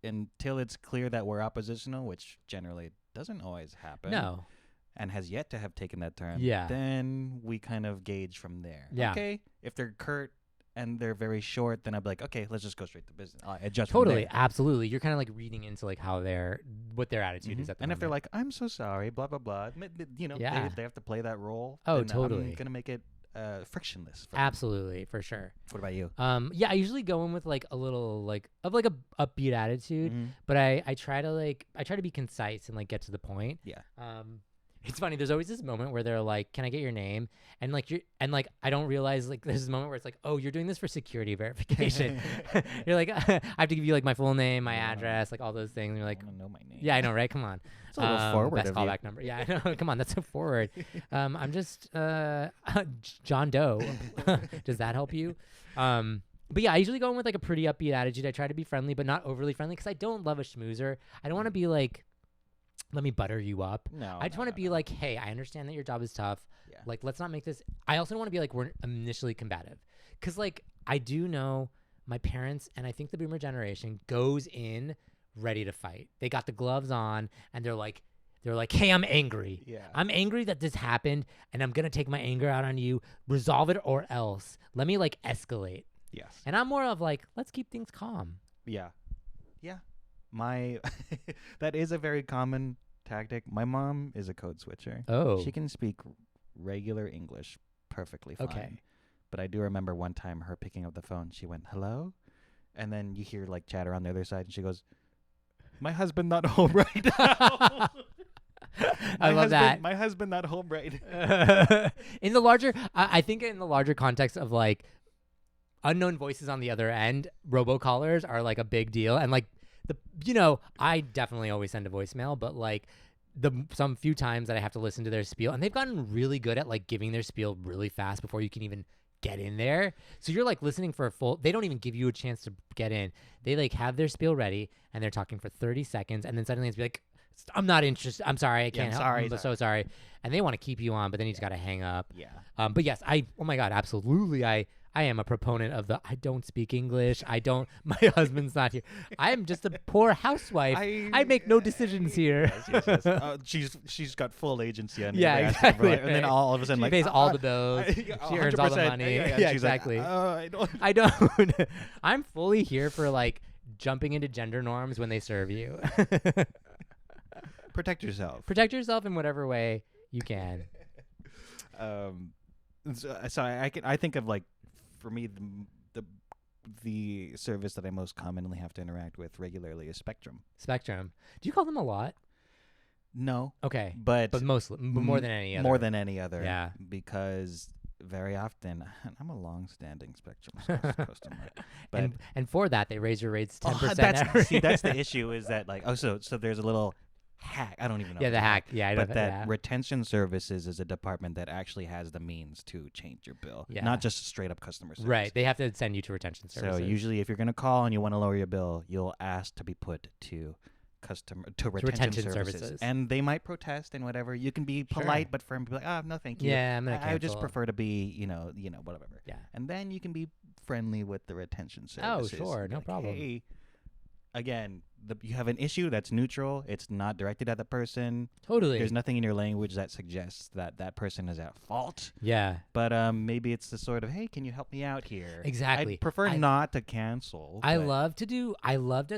until it's clear that we're oppositional, which generally doesn't always happen. No. And has yet to have taken that turn. Yeah. Then we kind of gauge from there. Yeah. Okay. If they're curt and they're very short, then I'd be like, okay, let's just go straight to business. Adjust. Totally. Absolutely. You're kind of like reading into like how what their attitude is at the And moment. if they're like, I'm so sorry, blah, blah, blah, you know, they have to play that role. Oh, then totally. I'm going to make it frictionless. Absolutely. For sure. What about you? Yeah, I usually go in with like a little like of like a upbeat attitude, but I try to be concise and like get to the point. Yeah. It's funny. There's always this moment where they're like, "Can I get your name?" And like I don't realize like there's this moment where it's like, "Oh, you're doing this for security verification." You're like, I have to give you like my full name, my address, like all those things. And you're like, I want to know my name. "Yeah, I know, right? Come on." It's a little forward. Best of callback number. Yeah, I know. Come on, that's so forward. I'm just John Doe. Does that help you? But yeah, I usually go in with like a pretty upbeat attitude. I try to be friendly, but not overly friendly, because I don't love a schmoozer. I don't want to be like, let me butter you up. No. I just want to be like, hey, I understand that your job is tough. Yeah. Like, let's not make this. I also don't want to be like, we're initially combative. Because like, I do know my parents, and I think the boomer generation goes in ready to fight. They got the gloves on, and they're like, hey, I'm angry. Yeah. I'm angry that this happened, and I'm going to take my anger out on you. Resolve it or else. Let me like escalate. Yes. And I'm more of like, let's keep things calm. Yeah. Yeah. That is a very common tactic. My mom is a code switcher. Oh. She can speak regular English perfectly fine. Okay. But I do remember one time her picking up the phone. She went, hello? And then you hear like chatter on the other side, and she goes, my husband not home right now. I love that. My husband not home right. In the larger, I think in the larger context of like unknown voices on the other end, robocallers are like a big deal. And like I definitely always send a voicemail, but like some few times that I have to listen to their spiel, and they've gotten really good at like giving their spiel really fast before you can even get in there. So you're like listening for they don't even give you a chance to get in. They like have their spiel ready and they're talking for 30 seconds and then suddenly it's like, I'm not interested. I'm sorry. I can't help. I'm so sorry. And they want to keep you on, but then you just got to hang up. Yeah. But yes, oh my God, absolutely. I am a proponent of I don't speak English. My husband's not here. I am just a poor housewife. I make no decisions here. Yes. She's got full agency on Yeah, exactly. And then all of a sudden, she pays all the bills. She earns all the money. Yeah, exactly. Like, I don't. I'm fully here for like jumping into gender norms when they serve you. Protect yourself. Protect yourself in whatever way you can. So I think of like, for me, the service that I most commonly have to interact with regularly is Spectrum. Spectrum. Do you call them a lot? No. Okay. But more than any other. More than any other. Yeah. Because very often I'm a long-standing Spectrum customer. But and for that they raise your rates 10%. That's the issue, is that like so there's a little hack. I don't even know. Yeah, the hack. Yeah, I know but that retention services is a department that actually has the means to change your bill, not just straight up customer service. Right. They have to send you to retention services. So usually, if you're going to call and you want to lower your bill, you'll ask to be put to retention services, and they might protest and whatever. You can be polite, but firm. Be like, oh no, thank you. Yeah, I'm gonna cancel. I would just prefer to be, whatever. Yeah. And then you can be friendly with the retention services. Oh, sure, no problem. Hey, again, you have an issue that's neutral. It's not directed at the person. Totally. There's nothing in your language that suggests that person is at fault. Yeah. But maybe it's the sort of, hey, can you help me out here? Exactly. I'd prefer not to cancel. I love to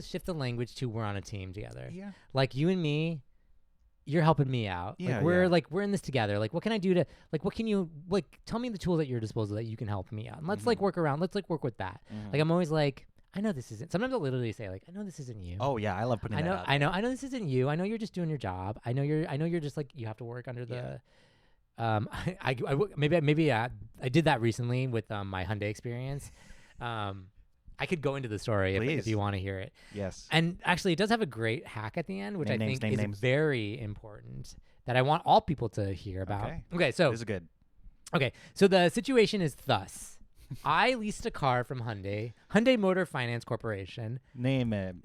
shift the language to we're on a team together. Yeah. Like you and me, you're helping me out. Yeah, we're in this together. Like what can I do to what can you tell me the tools at your disposal that you can help me out. And let's work around. Let's work with that. Mm-hmm. Like I'm always like, I know this isn't. Sometimes I'll literally say like, I know this isn't you. Oh yeah, I love putting that out. I know this isn't you. I know you're just doing your job. I know you're just like you have to work under the. Maybe I did that recently with my Hyundai experience. I could go into the story if you want to hear it. Yes. And actually, it does have a great hack at the end, which I think is very important that I want all people to hear about. Okay, so this is good. Okay, so the situation is thus. I leased a car from Hyundai Motor Finance Corporation. Name it.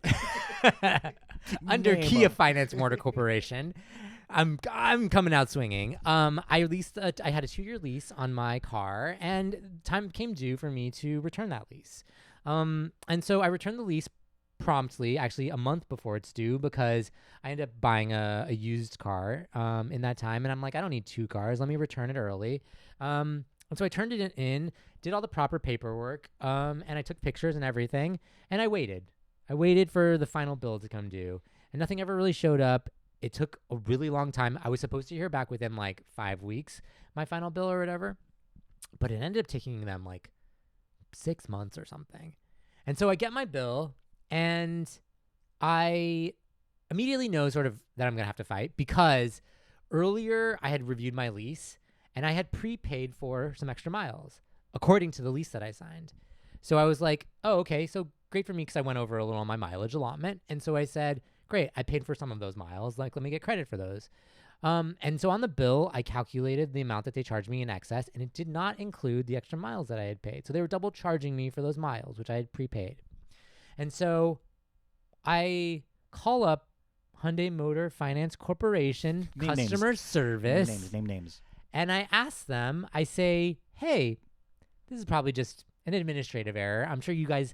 Under Kia Finance Motor Corporation. I'm coming out swinging. I had a 2-year lease on my car, and time came due for me to return that lease. And so I returned the lease promptly, actually a month before it's due, because I ended up buying a used car in that time, and I'm like, I don't need 2 cars. Let me return it early. And so I turned it in, did all the proper paperwork, and I took pictures and everything, and I waited. I waited for the final bill to come due, and nothing ever really showed up. It took a really long time. I was supposed to hear back within like 5 weeks, my final bill or whatever, but it ended up taking them like 6 months or something. And so I get my bill, and I immediately know sort of that I'm going to have to fight, because earlier I had reviewed my lease, and I had prepaid for some extra miles, according to the lease that I signed. So I was like, oh, okay, so great for me, because I went over a little on my mileage allotment. And so I said, great, I paid for some of those miles. Like, let me get credit for those. And so on the bill, I calculated the amount that they charged me in excess, and it did not include the extra miles that I had paid. So they were double charging me for those miles, which I had prepaid. And so I call up Hyundai Motor Finance Corporation customer service. Name names. And I ask them, I say, hey, this is probably just an administrative error. I'm sure you guys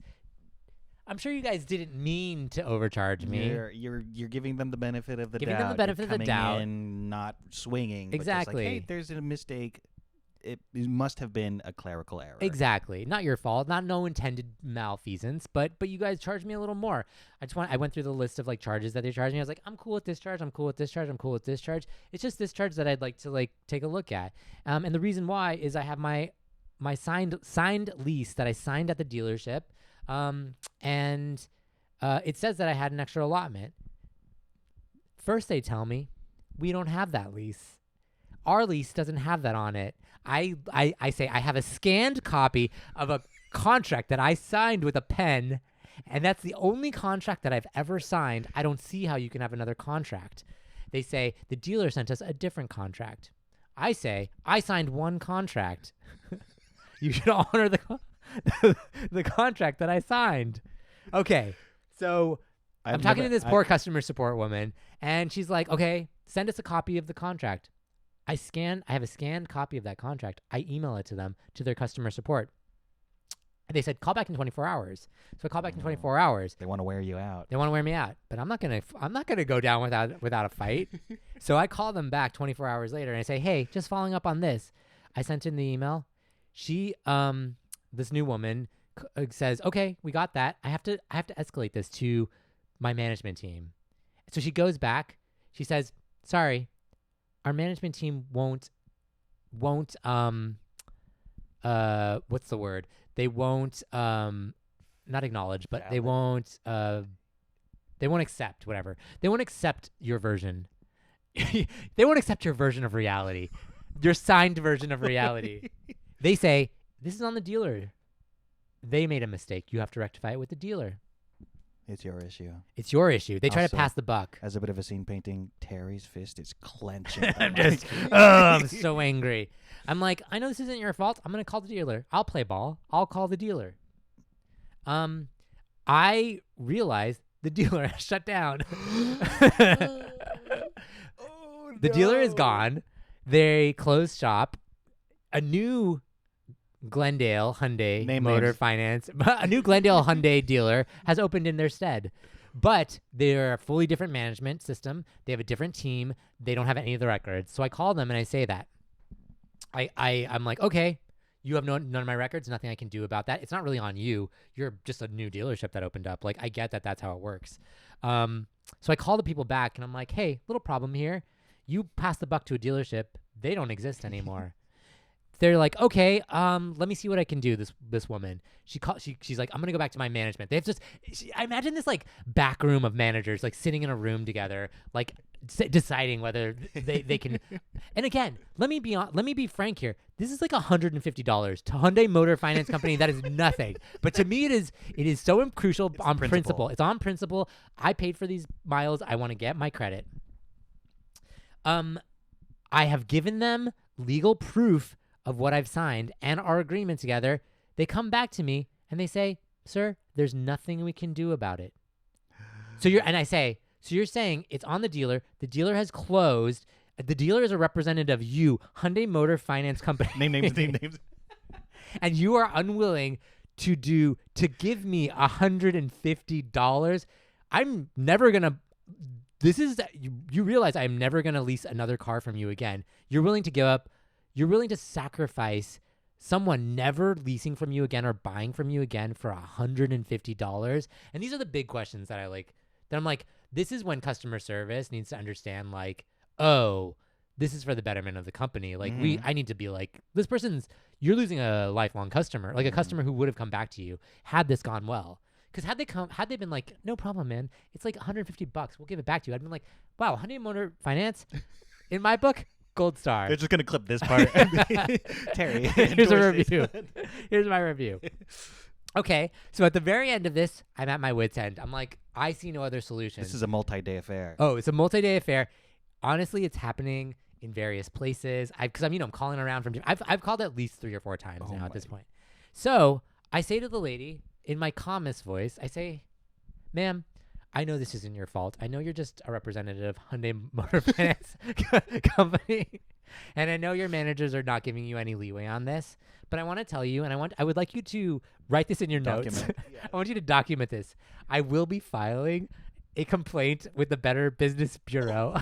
didn't mean to overcharge me. You're giving them the benefit of the doubt. Giving them the benefit of the doubt. In, not swinging. Exactly. But just like, hey, there's a mistake. It must have been a clerical error. Exactly. Not your fault. Not no intended malfeasance. But you guys charged me a little more. I went through the list of like charges that they charged me. I was like, I'm cool with this charge. I'm cool with this charge. I'm cool with this charge. It's just this charge that I'd like to like take a look at. And the reason why is I have my signed lease that I signed at the dealership. And it says that I had an extra allotment. First they tell me we don't have that lease. Our lease doesn't have that on it. I say I have a scanned copy of a contract that I signed with a pen, and that's the only contract that I've ever signed. I don't see how you can have another contract. They say the dealer sent us a different contract. I say I signed one contract. You should honor the contract that I signed. Okay, so I'm talking to this poor customer support woman, and she's like, okay, send us a copy of the contract. I have a scanned copy of that contract. I email it to them, to their customer support. And they said, call back in 24 hours. So I call back in 24 hours. They want to wear you out. They want to wear me out, but I'm not gonna go down without a fight. So I call them back 24 hours later and I say, hey, just following up on this. I sent in the email. She, this new woman says, okay, we got that. I have to escalate this to my management team. So she goes back. She says, sorry, our management team won't what's the word? They won't not acknowledge, but they won't accept whatever. They won't accept your version. They won't accept your version of reality. Your signed version of reality. They say, this is on the dealer. They made a mistake. You have to rectify it with the dealer. It's your issue. It's your issue. They try to Also, pass the buck. As a bit of a scene painting, Terry's fist is clenching. I'm so angry. I'm like, I know this isn't your fault. I'm going to call the dealer. I'll play ball. I'll call the dealer. I realized the dealer has shut down. The dealer is gone. They closed shop. A new Glendale Hyundai Motor Finance, a new Glendale Hyundai dealer has opened in their stead. But they're a fully different management system. They have a different team. They don't have any of the records. So I call them and I say that. I'm like, okay, you have none of my records, nothing I can do about that. It's not really on you. You're just a new dealership that opened up. Like, I get that that's how it works. So I call the people back and I'm like, hey, little problem here. You pass the buck to a dealership. They don't exist anymore. They're like, okay, let me see what I can do. This woman, she's like, I'm gonna go back to my management. They have I imagine this like back room of managers like sitting in a room together, like deciding whether they can. And again, let me be frank here. This is like $150 to Hyundai Motor Finance Company. That is nothing, but to me it is so crucial. It's on principle. It's on principle. I paid for these miles. I want to get my credit. I have given them legal proof of what I've signed and our agreement together. They come back to me and they say, sir, there's nothing we can do about it. I say, so you're saying it's on the dealer. The dealer has closed. The dealer is a representative of you, Hyundai Motor Finance Company. Name names. And you are unwilling to give me $150. I'm never going to, you realize I'm never going to lease another car from you again. You're willing to sacrifice someone never leasing from you again or buying from you again for $150. And these are the big questions that I'm like, this is when customer service needs to understand, like, oh, this is for the betterment of the company. Like, I need to be like, you're losing a lifelong customer, like a customer who would have come back to you had this gone well. Because had they been like, no problem, man, it's like $150, we'll give it back to you. I'd been like, wow, Hyundai Motor Finance, in my book, gold star. They're just gonna clip this part. Terry, here's a review. Here's my review. Okay, so at the very end of this, I'm at my wit's end. I'm like, I see no other solution. This is a multi-day affair. Oh, it's a multi-day affair. Honestly, it's happening in various places. Because I'm calling around from. I've called at least 3 or 4 times now at this point. So I say to the lady in my calmest voice, I say, ma'am, I know this isn't your fault. I know you're just a representative of Hyundai Motor Finance Company. And I know your managers are not giving you any leeway on this. But I want to tell you, and I would like you to write this in your notes. Yeah. I want you to document this. I will be filing a complaint with the Better Business Bureau.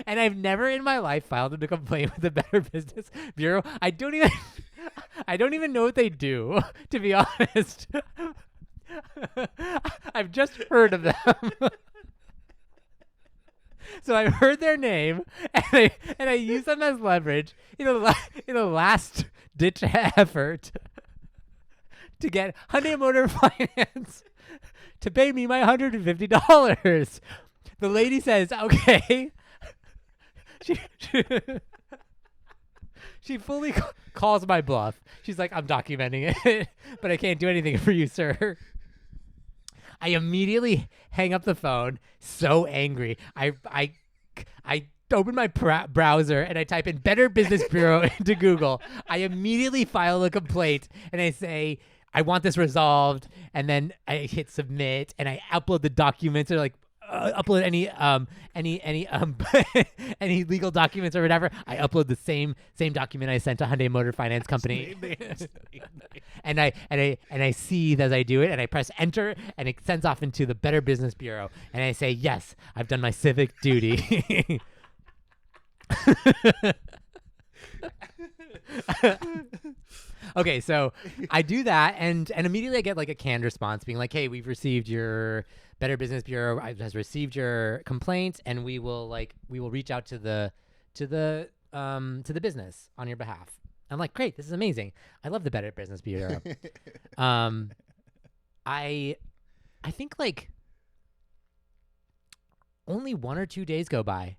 And I've never in my life filed a complaint with the Better Business Bureau. I don't even know what they do, to be honest. I've just heard of them. So I heard their name and I use them as leverage in a last ditch effort to get Hyundai Motor Finance to pay me my $150. The lady says, okay, she fully calls my bluff. She's like, I'm documenting it, but I can't do anything for you, sir. I immediately hang up the phone, so angry. I open my browser and I type in Better Business Bureau into Google. I immediately file a complaint and I say, I want this resolved. And then I hit submit and I upload the documents or like upload any any legal documents or whatever. I upload the same document I sent to Hyundai Motor Finance Company. and I see as I do it and I press enter and it sends off into the Better Business Bureau and I say, yes, I've done my civic duty. Okay, so I do that and immediately I get like a canned response being like, hey, we've received your Better Business Bureau has received your complaint and we will reach out to the business on your behalf. I'm like, great, this is amazing. I love the Better Business Bureau. I think like only 1 or 2 days go by.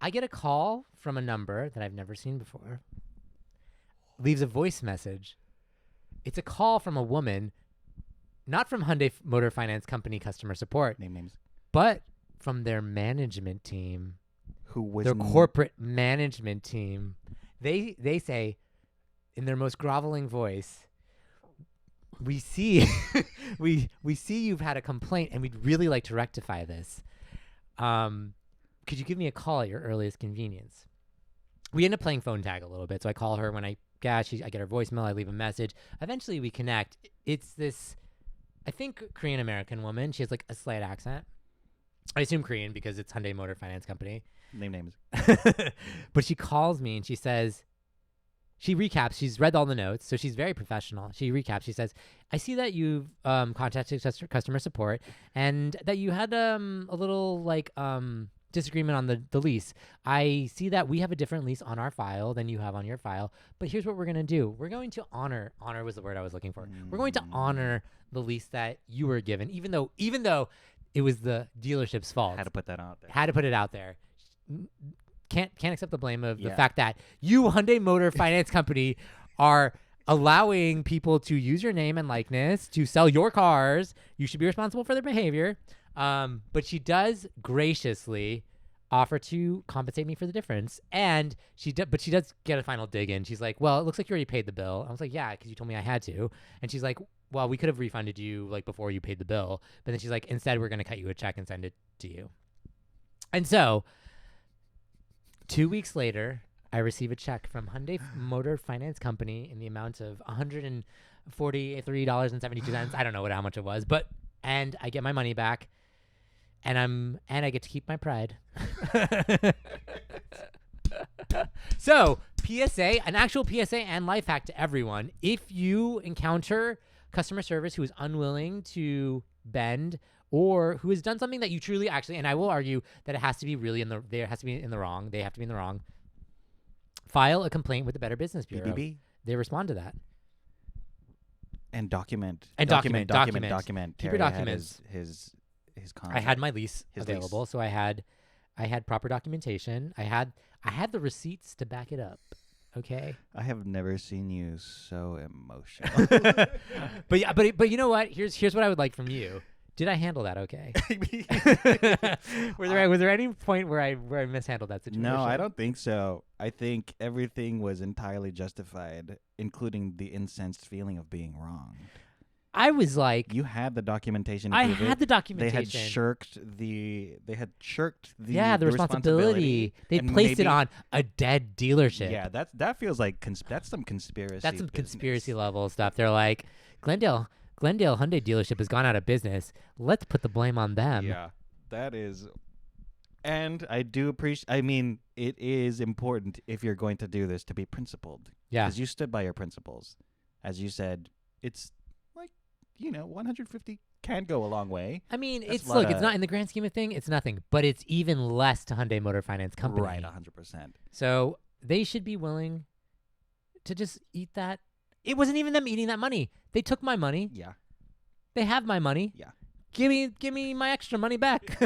I get a call from a number that I've never seen before. Leaves a voice message. It's a call from a woman, not from Hyundai Motor Finance Company customer support, names, but from their management team. Who was their corporate management team. They say in their most groveling voice, we see we see you've had a complaint and we'd really like to rectify this. Could you give me a call at your earliest convenience? We end up playing phone tag a little bit. So I call her when I get her voicemail. I leave a message. Eventually we connect. It's this, I think, Korean American woman. She has like a slight accent. I assume Korean because it's Hyundai Motor Finance Company. Names. But she calls me and she says, she recaps. She's read all the notes, so she's very professional. She recaps. She says, I see that you've contacted customer support and that you had a little like disagreement on the lease. I see that we have a different lease on our file than you have on your file, but here's what we're going to do. We're going to honor was the word I was looking for. We're going to honor the lease that you were given, even though it was the dealership's fault. Had to put that out there. Had to put it out there. Can't accept the blame of the fact that you, Hyundai Motor Finance Company, are allowing people to use your name and likeness to sell your cars. You should be responsible for their behavior. But she does graciously offer to compensate me for the difference. And she does get a final dig in. She's like, well, it looks like you already paid the bill. I was like, yeah, because you told me I had to. And she's like, well, we could have refunded you like before you paid the bill. But then she's like, instead, we're going to cut you a check and send it to you. And so 2 weeks later, I receive a check from Hyundai Motor Finance Company in the amount of $143.72. I don't know how much it was, and I get my money back, and I get to keep my pride. So, PSA, an actual PSA and life hack to everyone. If you encounter customer service who is unwilling to bend or who has done something that you truly actually, and I will argue that it has to be really they have to be in the wrong, file a complaint with the Better Business Bureau. BBB. They respond to that. And document. Keep Terry your documents. Had his I had my lease available, so I had proper documentation. I had the receipts to back it up. Okay. I have never seen you so emotional. But you know what? Here's what I would like from you. Did I handle that okay? Was there any point where I mishandled that situation? No, I don't think so. I think everything was entirely justified, including the incensed feeling of being wrong. I was like, you had the documentation. I had the documentation. They had shirked the responsibility. They placed it on a dead dealership. Yeah, that feels like that's some conspiracy. That's some conspiracy level stuff. They're like, Glendale Hyundai dealership has gone out of business. Let's put the blame on them. Yeah, that is. And I do appreciate, it is important if you're going to do this to be principled. Yeah. Because you stood by your principles. As you said, it's like, 150 can go a long way. It's not in the grand scheme of thing, it's nothing. But it's even less to Hyundai Motor Finance Company. Right, 100%. So they should be willing to just eat that. It wasn't even them eating that money. They took my money. Yeah. They have my money. Yeah. Give me my extra money back.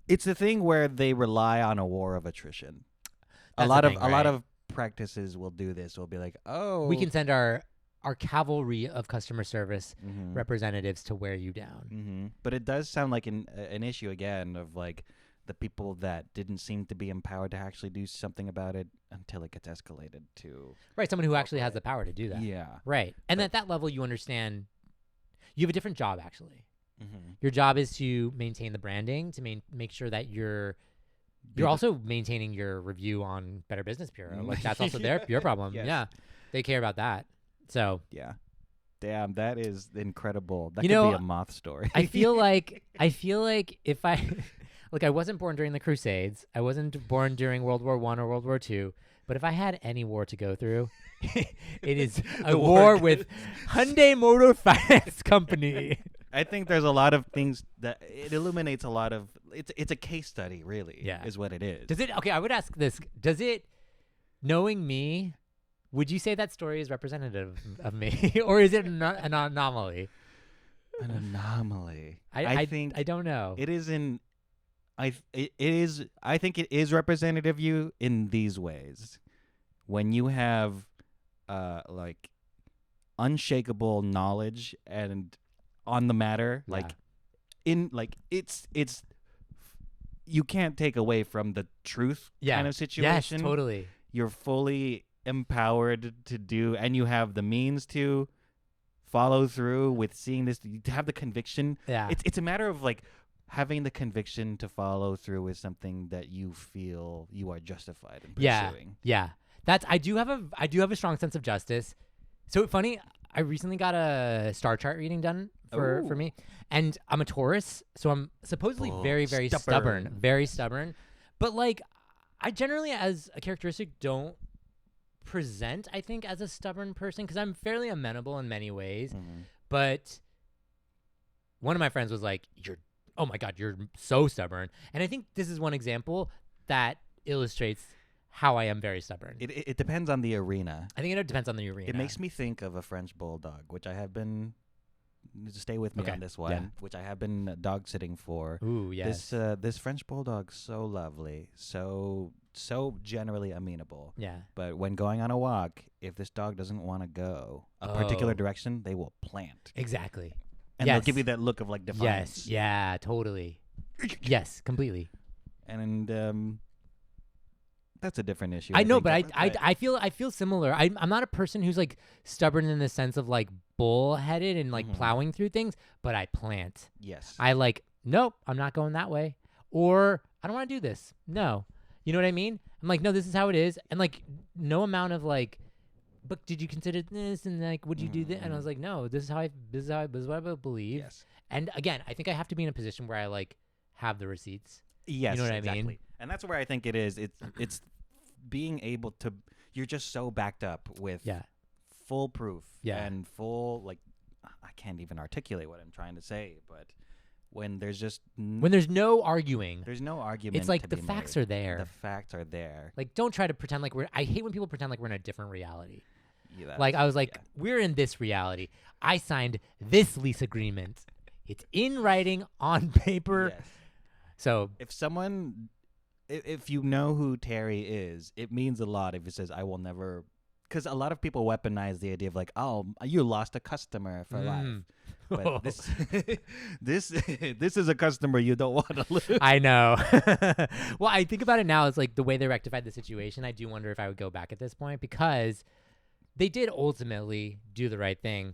It's the thing where they rely on a war of attrition. That's a lot the of thing, a lot right? of practices will do this. Will be like, oh, We can send our cavalry of customer service Mhm. representatives to wear you down. Mm-hmm. But it does sound like an issue again of like the people that didn't seem to be empowered to actually do something about it until it gets escalated to Right, someone who actually has the power to do that. Yeah. Right. And But- at that level, you understand you have a different job, actually. Mm-hmm. Your job is to maintain the branding, to make sure that you're also maintaining your review on Better Business Bureau. Like, that's also your problem. Yes. Yeah. They care about that. So Yeah. Damn, that is incredible. That You could know, be a moth story. I feel like if I look, I wasn't born during the Crusades. I wasn't born during World War I or World War II. But if I had any war to go through, it is a The war war with Hyundai Motor Finance Company. I think there's a lot of things that it illuminates a lot of. It's a case study, really. Yeah. Is what it is. Does it? Okay, I would ask this. Does it, knowing me, would you say that story is representative of me, or is it an anomaly? An anomaly. I think I don't know. it is in. It is. I think it is representative of you in these ways. When you have, like, unshakable knowledge and on the matter, Yeah. it's you can't take away from the truth kind of situation. Yes, totally. You're fully empowered to do, and you have the means to follow through with seeing this, to have the conviction. Yeah. It's a matter of like having the conviction to follow through with something that you feel you are justified in pursuing. Yeah. That's I do have a strong sense of justice. So funny, I recently got a star chart reading done for Ooh. me, and I'm a Taurus, so I'm supposedly very stubborn, very stubborn. But like, I generally, as a characteristic, don't present, I think, as a stubborn person because I'm fairly amenable in many ways. Mhm. But one of my friends was like, oh my God, you're so stubborn. And I think this is one example that illustrates how I am very stubborn. It depends on the arena. I think it depends on the arena. It makes me think of a French bulldog, which I have been. Stay with me Okay, on this one, yeah. which I have been dog sitting for. Ooh, yes. This French bulldog, so lovely, so generally amenable. Yeah. But when going on a walk, if this dog doesn't want to go a particular Oh. direction, they will plant. Exactly. And Yes. they'll give you that look of like defiance. Yes. Yeah, totally. Yes, completely. And that's a different issue. I know, think. but I feel similar. I'm not a person who's like stubborn in the sense of like bullheaded and like Mhm. plowing through things, but I plant. Yes. I like, nope, I'm not going that way. Or I don't want to do this. No. You know what I mean? I'm like, no, this is how it is. And like no amount of like, but did you consider this? And like, would you do that? And I was like, no, this is what I believe. Yes. And again, I think I have to be in a position where I like have the receipts. Yes. know what I exactly. mean? And that's where I think it is. It's being able to. You're just so backed up with Yeah. full proof. Yeah. And full like. I can't even articulate what I'm trying to say, but when there's just When there's no arguing, there's no argument. it's like to the be facts made. are there. The facts are there. Like, don't try to pretend like I hate when people pretend like we're in a different reality. Yeah, Like, I was like, yeah. we're in this reality. I signed this lease agreement. It's in writing on paper. Yes. So, If you know who Terry is, it means a lot if he says, I will never. Because a lot of people weaponize the idea of like, oh, you lost a customer for life. But this is a customer you don't want to lose. I know. Well, I think about it now. It's like the way they rectified the situation. I do wonder if I would go back at this point because they did ultimately do the right thing.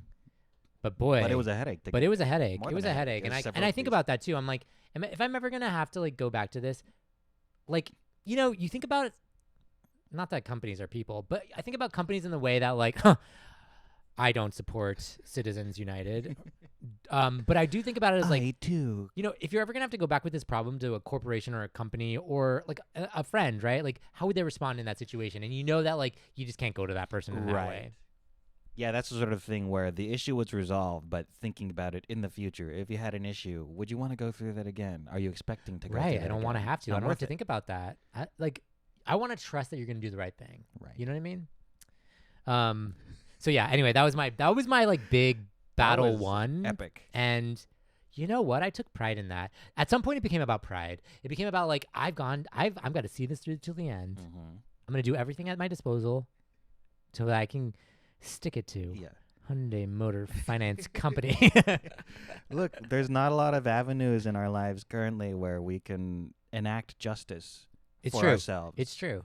But boy, But it was a headache. But it was a headache. More It was than a a headache. headache. And There's I several think of about that too. I'm like, if I'm ever gonna have to like go back to this, like, you know, you think about it. Not that companies are people, but I think about companies in the way that like, I don't support Citizens United. But I do think about it as like, I too. you know, if you're ever gonna have to go back with this problem to a corporation or a company or like a friend, right? Like, how would they respond in that situation? And you know that like you just can't go to that person in that way. Yeah, that's the sort of thing where the issue was resolved, but thinking about it in the future, if you had an issue, would you want to go through that again? Are you expecting to go through Right. that I don't want to again? have to. Not I don't have worth to it. think about that. I want to trust that you're gonna do the right thing. Right. You know what I mean? So yeah. Anyway, that was my like big battle was one. Epic. And You know what? I took pride in that. At some point, it became about pride. It became about like I've got to see this through till the end. Mm-hmm. I'm gonna do everything at my disposal so that I can stick it to Yeah. Hyundai Motor Finance Company. Look, there's not a lot of avenues in our lives currently where we can enact justice It's for true. ourselves. It's true.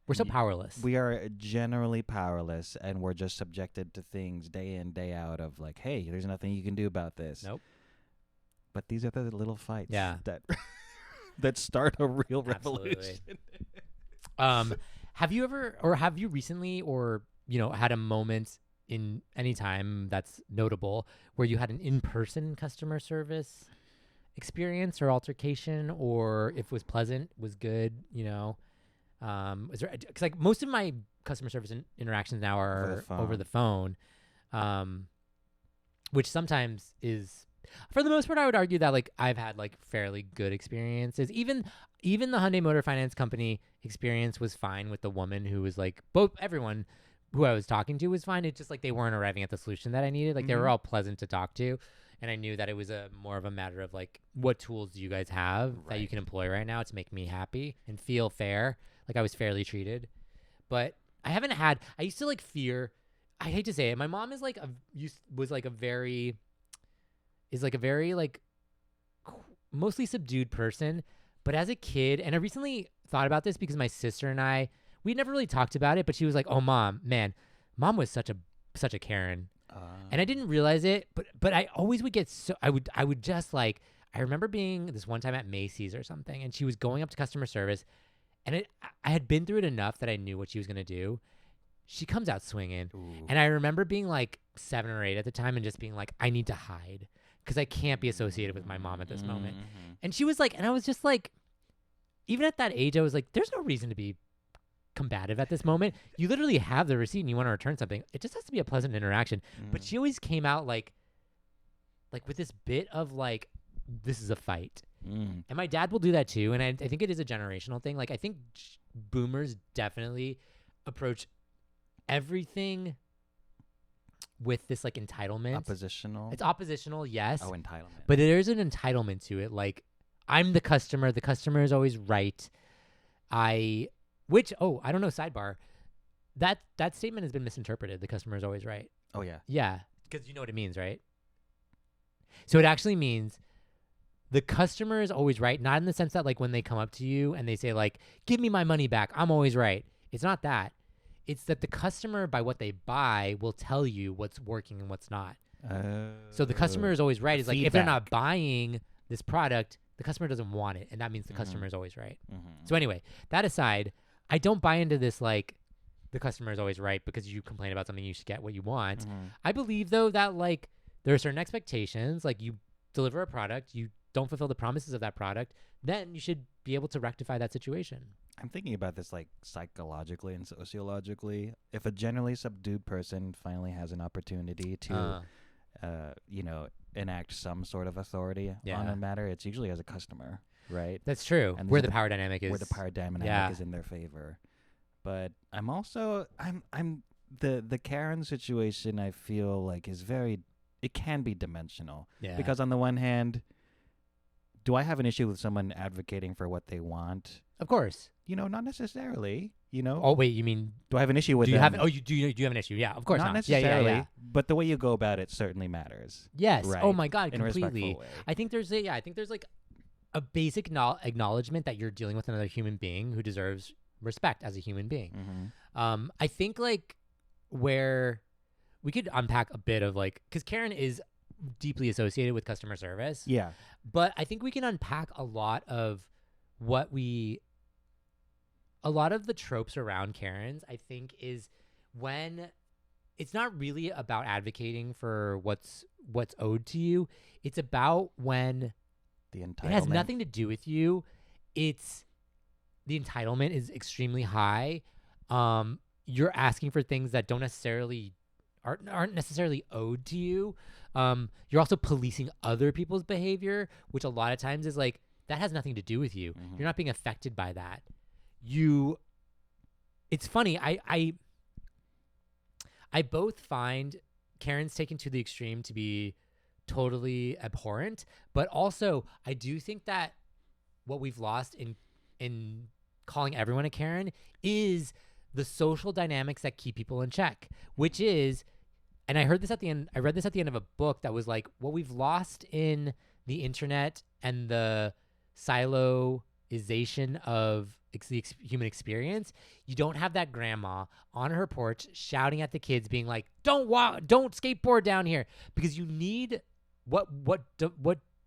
We're so powerless. We are generally powerless, and we're just subjected to things day in, day out of like, hey, there's nothing you can do about this. Nope. But these are the little fights Yeah. that that start a real Absolutely. revolution. Have you recently or had a moment in any time that's notable where you had an in-person customer service experience or altercation, or if it was pleasant, was good, is there, because like most of my customer service interactions now are over the phone, which sometimes is, for the most part, I would argue that like I've had like fairly good experiences. Even the Hyundai Motor Finance Company experience was fine with the woman who was like, everyone who I was talking to was fine. It's just like they weren't arriving at the solution that I needed. Like they were all pleasant to talk to. And I knew that it was more of a matter of like, what tools do you guys have that you can employ right now to make me happy and feel fair? Like I was fairly treated. But I used to like fear, I hate to say it, my mom is like a very like mostly subdued person. But as a kid, and I recently thought about this because my sister and I, we never really talked about it, but she was like, "Oh, mom was such a Karen," and I didn't realize it. But I always would get I would just like, I remember being this one time at Macy's or something, and she was going up to customer service, and I had been through it enough that I knew what she was gonna do. She comes out swinging, and I remember being like 7 or 8 at the time, and just being like, I need to hide because I can't be associated with my mom at this moment. And she was like, and I was just like, even at that age, I was like, there's no reason to be combative at this moment. You literally have the receipt and you want to return something. It just has to be a pleasant interaction. But she always came out like with this bit of like, this is a fight. And my dad will do that too. And I think it is a generational thing. Like I think boomers definitely approach everything with this like entitlement. Oppositional. It's oppositional, yes. Oh, entitlement. But there's an entitlement to it. Like, I'm the customer is always right. I don't know, sidebar. That statement has been misinterpreted. The customer is always right. Oh, yeah. Yeah, because you know what it means, right? So it actually means the customer is always right, not in the sense that like when they come up to you and they say like, give me my money back, I'm always right. It's not that. It's that the customer, by what they buy, will tell you what's working and what's not. So the customer is always right. It's like if they're not buying this product, the customer doesn't want it, and that means the customer is always right. So anyway, that aside, I don't buy into this like the customer is always right because you complain about something, you should get what you want. I believe though that like there are certain expectations. Like you deliver a product, you don't fulfill the promises of that product, then you should be able to rectify that situation. I'm thinking about this like psychologically and sociologically. If a generally subdued person finally has an opportunity to, enact some sort of authority on a matter, it's usually as a customer, right? That's true. And where the power dynamic is. Where the power dynamic is in their favor. But I'm the Karen situation, I feel like it can be dimensional. Yeah. Because on the one hand, do I have an issue with someone advocating for what they want? Of course. Not necessarily, Oh, wait, you mean... Do I have an issue with do you them? have? Oh, you have an issue. Yeah, of course not. Not necessarily, yeah. but the way you go about it certainly matters. Yes. Right? Oh, my God, in a completely. respectful way. I think there's like a basic acknowledgement that you're dealing with another human being who deserves respect as a human being. I think like where we could unpack a bit of like, because Karen is deeply associated with customer service. Yeah. But I think we can unpack a lot of the tropes around Karens, I think, is when it's not really about advocating for what's owed to you. It's about when the entitlement. It has nothing to do with you. It's the entitlement is extremely high. You're asking for things that aren't necessarily owed to you. You're also policing other people's behavior, which a lot of times is like, that has nothing to do with you. You're not being affected by that. It's funny. I both find Karen's taken to the extreme to be totally abhorrent. But also, I do think that what we've lost in calling everyone a Karen is the social dynamics that keep people in check, which is, and I heard this at the end, I read this at the end of a book that was like, what we've lost in the internet and the siloization of the human experience. You don't have that grandma on her porch shouting at the kids, being like, don't skateboard down here, because you need what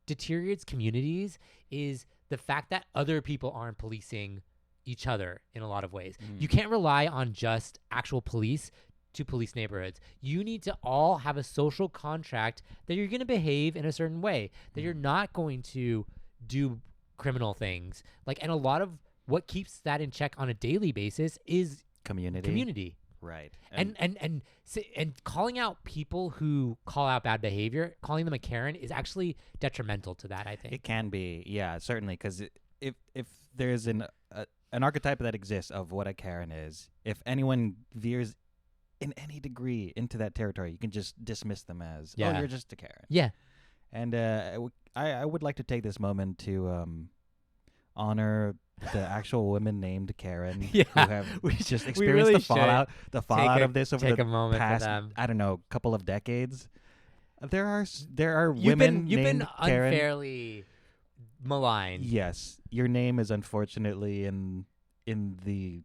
deteriorates communities is the fact that other people aren't policing each other in a lot of ways. You can't rely on just actual police to police neighborhoods. You need to all have a social contract that you're going to behave in a certain way, that you're not going to do criminal things. Like, and a lot of what keeps that in check on a daily basis is community. Right. And calling out people who call out bad behavior, calling them a Karen, is actually detrimental to that, I think. It can be, yeah, certainly, because if there's an archetype that exists of what a Karen is, if anyone veers in any degree into that territory, you can just dismiss them as, oh, you're just a Karen. Yeah. And I would like to take this moment to honor the actual women named Karen who have just experienced really the fallout of this over the past, I don't know, couple of decades. There are women you've named been Karen. unfairly maligned. Yes, your name is unfortunately in the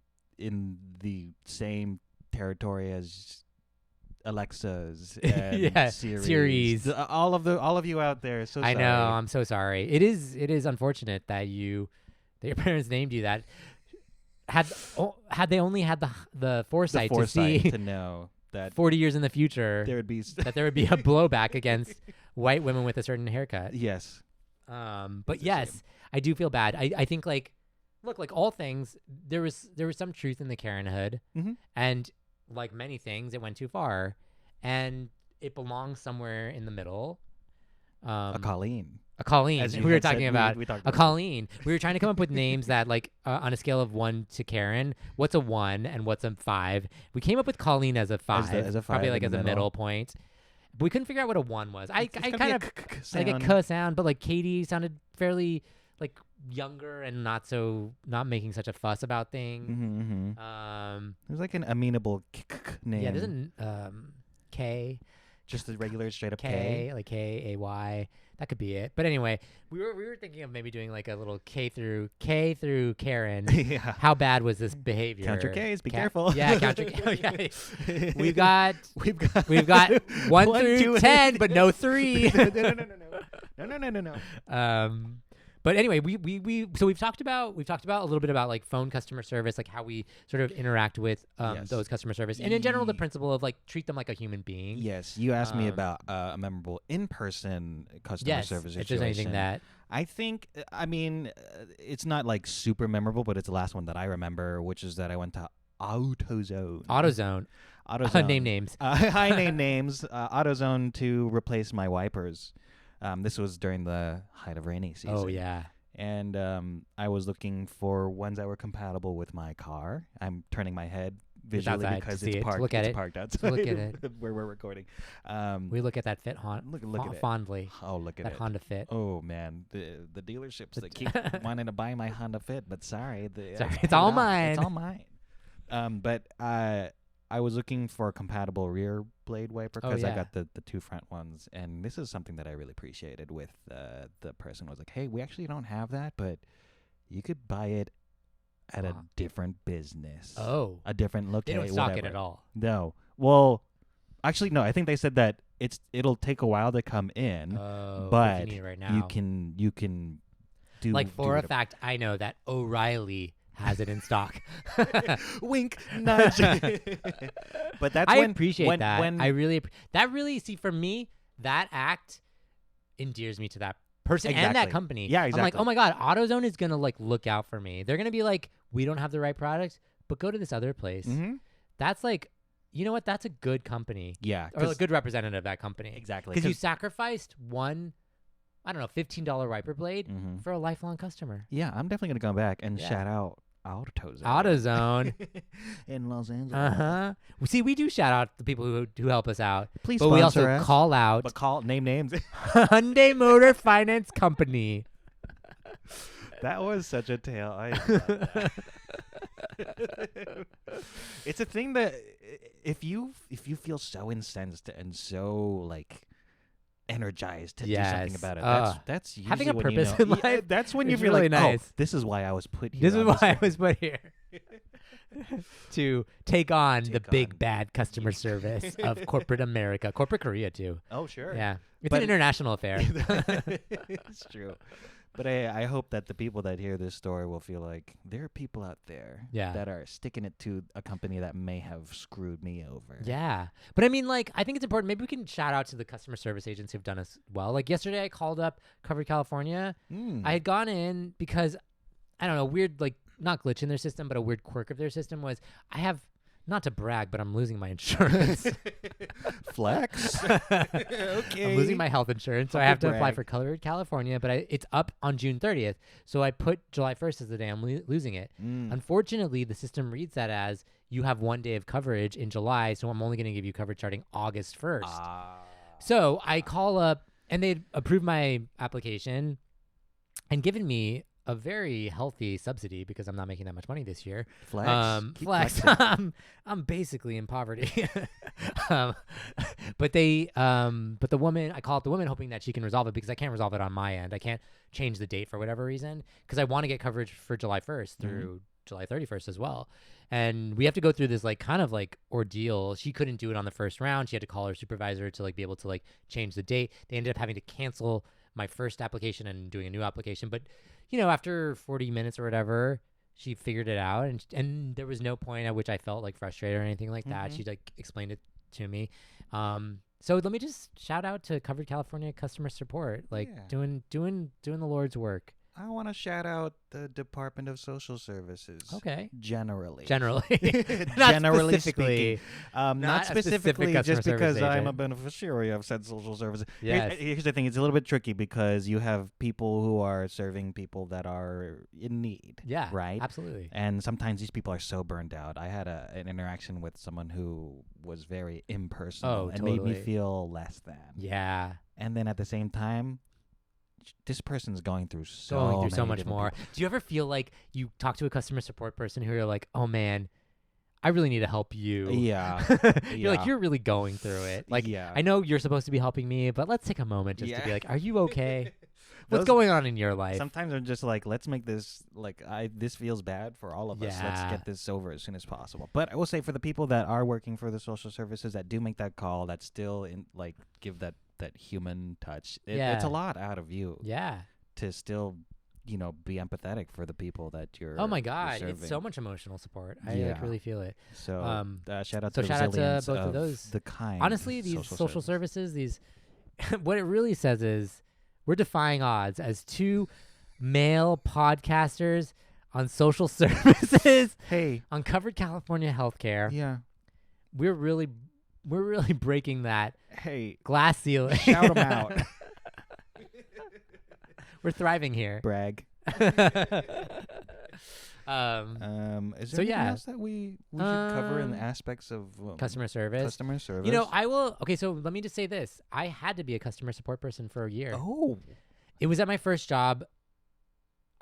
same territory as Alexa's and Siri's. All of you out there. So I sorry. know. I'm so sorry. It is unfortunate that your parents named you that. Had they only had the foresight to see to know that 40 years in the future there would be a blowback against white women with a certain haircut. Yes. But yes, I do feel bad. I think like all things, there was some truth in the Karenhood, and like many things, it went too far, and it belongs somewhere in the middle. A Colleen. We were talking about a Colleen. We were trying to come up with names that, like, on a scale of 1 to Karen, what's a 1 and what's a 5? We came up with Colleen as a 5, as a 5 probably like in as the a middle point. But we couldn't figure out what a 1 was. I kind of like a k sound, but like Katie sounded fairly like younger and not making such a fuss about things. It was like an amenable name. Yeah, there's a K. Just a regular straight up K, like K-A-Y. That could be it. But anyway, we were thinking of maybe doing like a little K through Karen. Yeah. How bad was this behavior? Count your K's. Be careful. Yeah, count your K's. We've got 1 through 10, but no 3. No. But anyway, so we've talked about a little bit about like phone customer service, like how we sort of interact with those customer service, and in general the principle of like treat them like a human being. Yes, you asked me about a memorable in-person customer service situation. If there's anything that I think, I mean, it's not like super memorable, but it's the last one that I remember, which is that I went to AutoZone. Name names. I name names. AutoZone to replace my wipers. This was during the height of rainy season. Oh, yeah. And I was looking for ones that were compatible with my car. I'm turning my head visually because it's parked. Look at it. Parked outside. Look at it. Where we're recording. We look at that Fit look at fondly. Oh, look at that it. Honda Fit. Oh, man. The dealerships that keep wanting to buy my Honda Fit, but sorry. It's all mine. It's all mine. But I was looking for a compatible rear blade wiper because I got the 2 front ones. And this is something that I really appreciated with the person was like, hey, we actually don't have that, but you could buy it at a different business. Oh. A different location. They don't stock it at all. No. Well, actually, no. I think they said that it'll take a while to come in, but you need it right now. you can do like for a fact, I know that O'Reilly has it in stock. Wink, nudge. But that's I appreciate that. I really see, for me, that act endears me to that person and that company. Yeah, exactly. I'm like, oh my God, AutoZone is gonna like look out for me. They're gonna be like, we don't have the right products, but go to this other place. That's like, you know what? That's a good company. Yeah, or a good representative of that company. Exactly. Because you sacrificed one, I don't know, $15 wiper blade for a lifelong customer. Yeah, I'm definitely gonna go back and shout out AutoZone. in Los Angeles. Uh-huh. See, we do shout out the people who help us out. Please but we also sponsor us. call out But name names. Hyundai Motor Finance Company. That was such a tale. I love that. It's a thing that if you feel so incensed and so like energized to do something about it, that's usually having a when purpose you know, in life. that's when you is feel really like, nice. oh, this is why I was put here. This is why I was put here. To take on the big bad customer service of corporate America, corporate Korea too. Oh, sure. Yeah, it's an international affair. It's true. But I hope that the people that hear this story will feel like there are people out there that are sticking it to a company that may have screwed me over. Yeah. But I mean, like, I think it's important. Maybe we can shout out to the customer service agents who've done us well. Like yesterday I called up Covered California. I had gone in because, I don't know, weird, like, not glitch in their system, but a weird quirk of their system was I have, not to brag, but I'm losing my insurance. Flex? Okay. I'm losing my health insurance, so I have to apply for Covered California, but it's up on June 30th. So I put July 1st as the day I'm losing it. Unfortunately, the system reads that as you have 1 day of coverage in July, so I'm only going to give you coverage starting August 1st. So I call up, and they approved my application and given me a very healthy subsidy because I'm not making that much money this year. Flex. I'm basically in poverty. But the woman, I call up the woman hoping that she can resolve it because I can't resolve it on my end. I can't change the date for whatever reason because I want to get coverage for July 1st through July 31st as well. And we have to go through this like kind of like ordeal. She couldn't do it on the first round. She had to call her supervisor to like be able to like change the date. They ended up having to cancel my first application and doing a new application. But you know, after 40 minutes or whatever, she figured it out, and there was no point at which I felt like frustrated or anything like that. She like explained it to me. So let me just shout out to Covered California customer support, like doing the Lord's work. I want to shout out the Department of Social Services. Okay. Generally. Not Generally specifically. speaking. Not specifically just because I'm a agent. beneficiary of said social services. Yes. Here's the thing. It's a little bit tricky because you have people who are serving people that are in need. Yeah. Right? Absolutely. And sometimes these people are so burned out. I had an interaction with someone who was very impersonal and made me feel less than. Yeah. And then at the same time, this person's going through so much more. People. Do you ever feel like you talk to a customer support person who you're like, oh man, I really need to help you? Yeah. You're like, you're really going through it. Like, I know you're supposed to be helping me, but let's take a moment just to be like, are you okay? What's going on in your life? Sometimes I'm just like, let's make this like this feels bad for all of us. Let's get this over as soon as possible. But I will say for the people that are working for the social services that do make that call, that still give that human touch. It's a lot out of you. Yeah. To still, be empathetic for the people that you're. Oh my God, it's so much emotional support. I really feel it. So shout out to both of those. The kind. Honestly, these social services, these what it really says is we're defying odds as two male podcasters on social services. Hey, on Covered California Healthcare. Yeah. We're really breaking that glass ceiling. Shout them out. We're thriving here. Brag. Is there anything else that we should cover in the aspects of customer service? Customer service. I will. Okay, so let me just say this. I had to be a customer support person for a year. Oh. It was at my first job.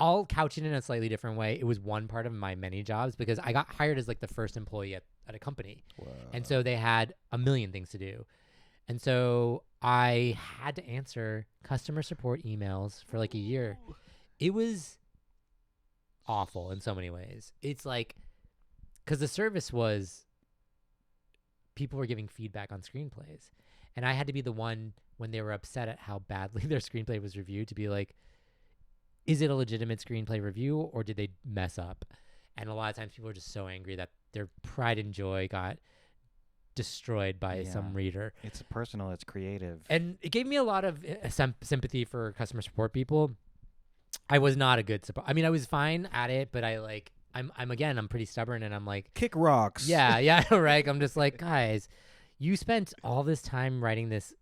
I'll couch it in a slightly different way. It was one part of my many jobs because I got hired as like the first employee at a company. Whoa. And so they had a million things to do. And so I had to answer customer support emails for like a year. It was awful in so many ways. It's like, because the service was, people were giving feedback on screenplays. And I had to be the one when they were upset at how badly their screenplay was reviewed to be like, is it a legitimate screenplay review or did they mess up? And a lot of times people are just so angry that their pride and joy got destroyed by some reader. It's personal. It's creative. And it gave me a lot of sympathy for customer support people. I was not a good support. I mean, I was fine at it, but I'm pretty stubborn and I'm like. Kick rocks. Yeah, right. I'm just like, guys, you spent all this time writing this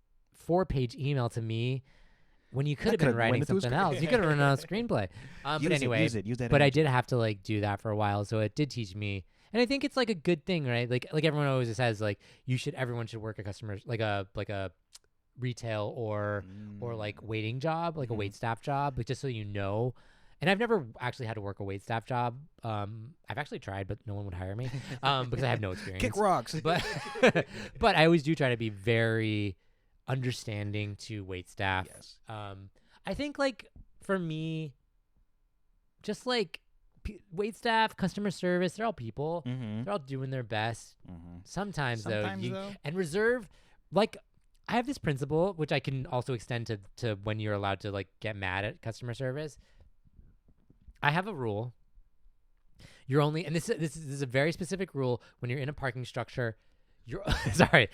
4-page email to me when you could have That been could've writing went into a something else. You could have written a screenplay. But Use anyway, use that but I energy. did have to like do that for a while, so it did teach me. And I think it's like a good thing, right? Like everyone always says, like everyone should work a customer like a retail or like waiting job, like a wait staff job, but just so you know. And I've never actually had to work a wait staff job. I've actually tried, but no one would hire me because I have no experience. Kick rocks. But but I always do try to be very understanding to wait staff. Yes. I think like for me, just like wait staff, customer service, they're all people. Mm-hmm. They're all doing their best. Mm-hmm. Sometimes though. And reserve, like I have this principle, which I can also extend to when you're allowed to like get mad at customer service. I have a rule. You're only, and this is a very specific rule when you're in a parking structure. You're sorry.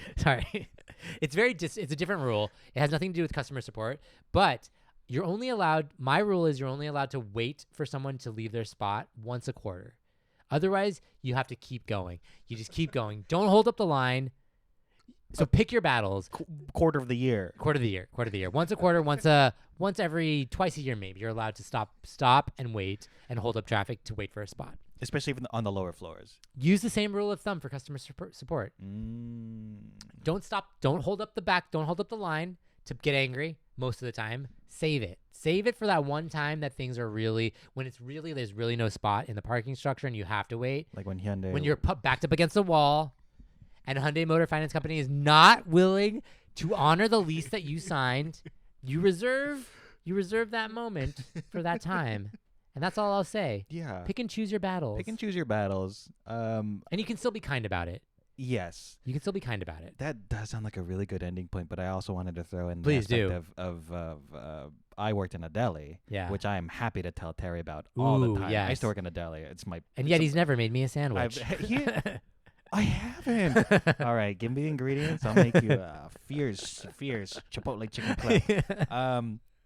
It's it's a different rule. It has nothing to do with customer support, but you're only allowed. My rule is you're only allowed to wait for someone to leave their spot once a quarter. Otherwise, you have to keep going. You just keep going. Don't hold up the line. So pick your battles. Quarter of the year. Quarter of the year. Once a quarter, once every twice a year maybe. You're allowed to stop and wait and hold up traffic to wait for a spot. Especially even on the lower floors. Use the same rule of thumb for customer support. Don't stop. Don't hold up the back. Don't hold up the line to get angry most of the time. Save it. Save it for that one time that things are really, when it's really, there's really no spot in the parking structure and you have to wait. Like when Hyundai. When you're backed up against the wall. And Hyundai Motor Finance Company is not willing to honor the lease that you signed, you reserve that moment for that time. And that's all I'll say. Yeah. Pick and choose your battles. Pick and choose your battles. And you can still be kind about it. Yes. You can still be kind about it. That does sound like a really good ending point, but I also wanted to throw in Please the aspect of I worked in a deli, which I am happy to tell Terry about all the time. Yes. I used to work in a deli. It's my And yet he's never made me a sandwich. I haven't. All right, give me the ingredients. I'll make you a fierce Chipotle chicken plate.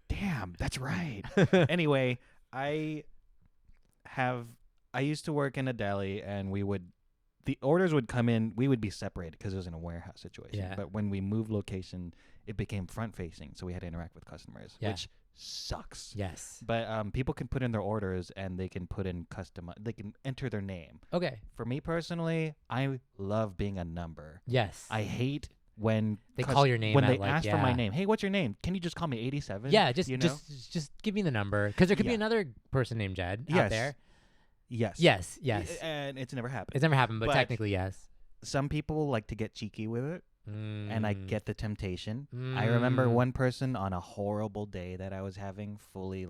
Damn, that's right. Anyway, I used to work in a deli, and the orders would come in. We would be separated because it was in a warehouse situation. Yeah. But when we moved location, it became front facing, so we had to interact with customers, which sucks. Yes. But people can put in their orders and they can put in they can enter their name. Okay. For me personally, I love being a number. Yes. I hate when they call your name when at they like, ask for my name. Hey, what's your name? Can you just call me 87? Yeah, just give me the number, because there could be another person named Jed out there. Yes. And it's never happened. It's never happened, but technically yes. Some people like to get cheeky with it. And I get the temptation. I Mm. remember one person on a horrible day that I was having, fully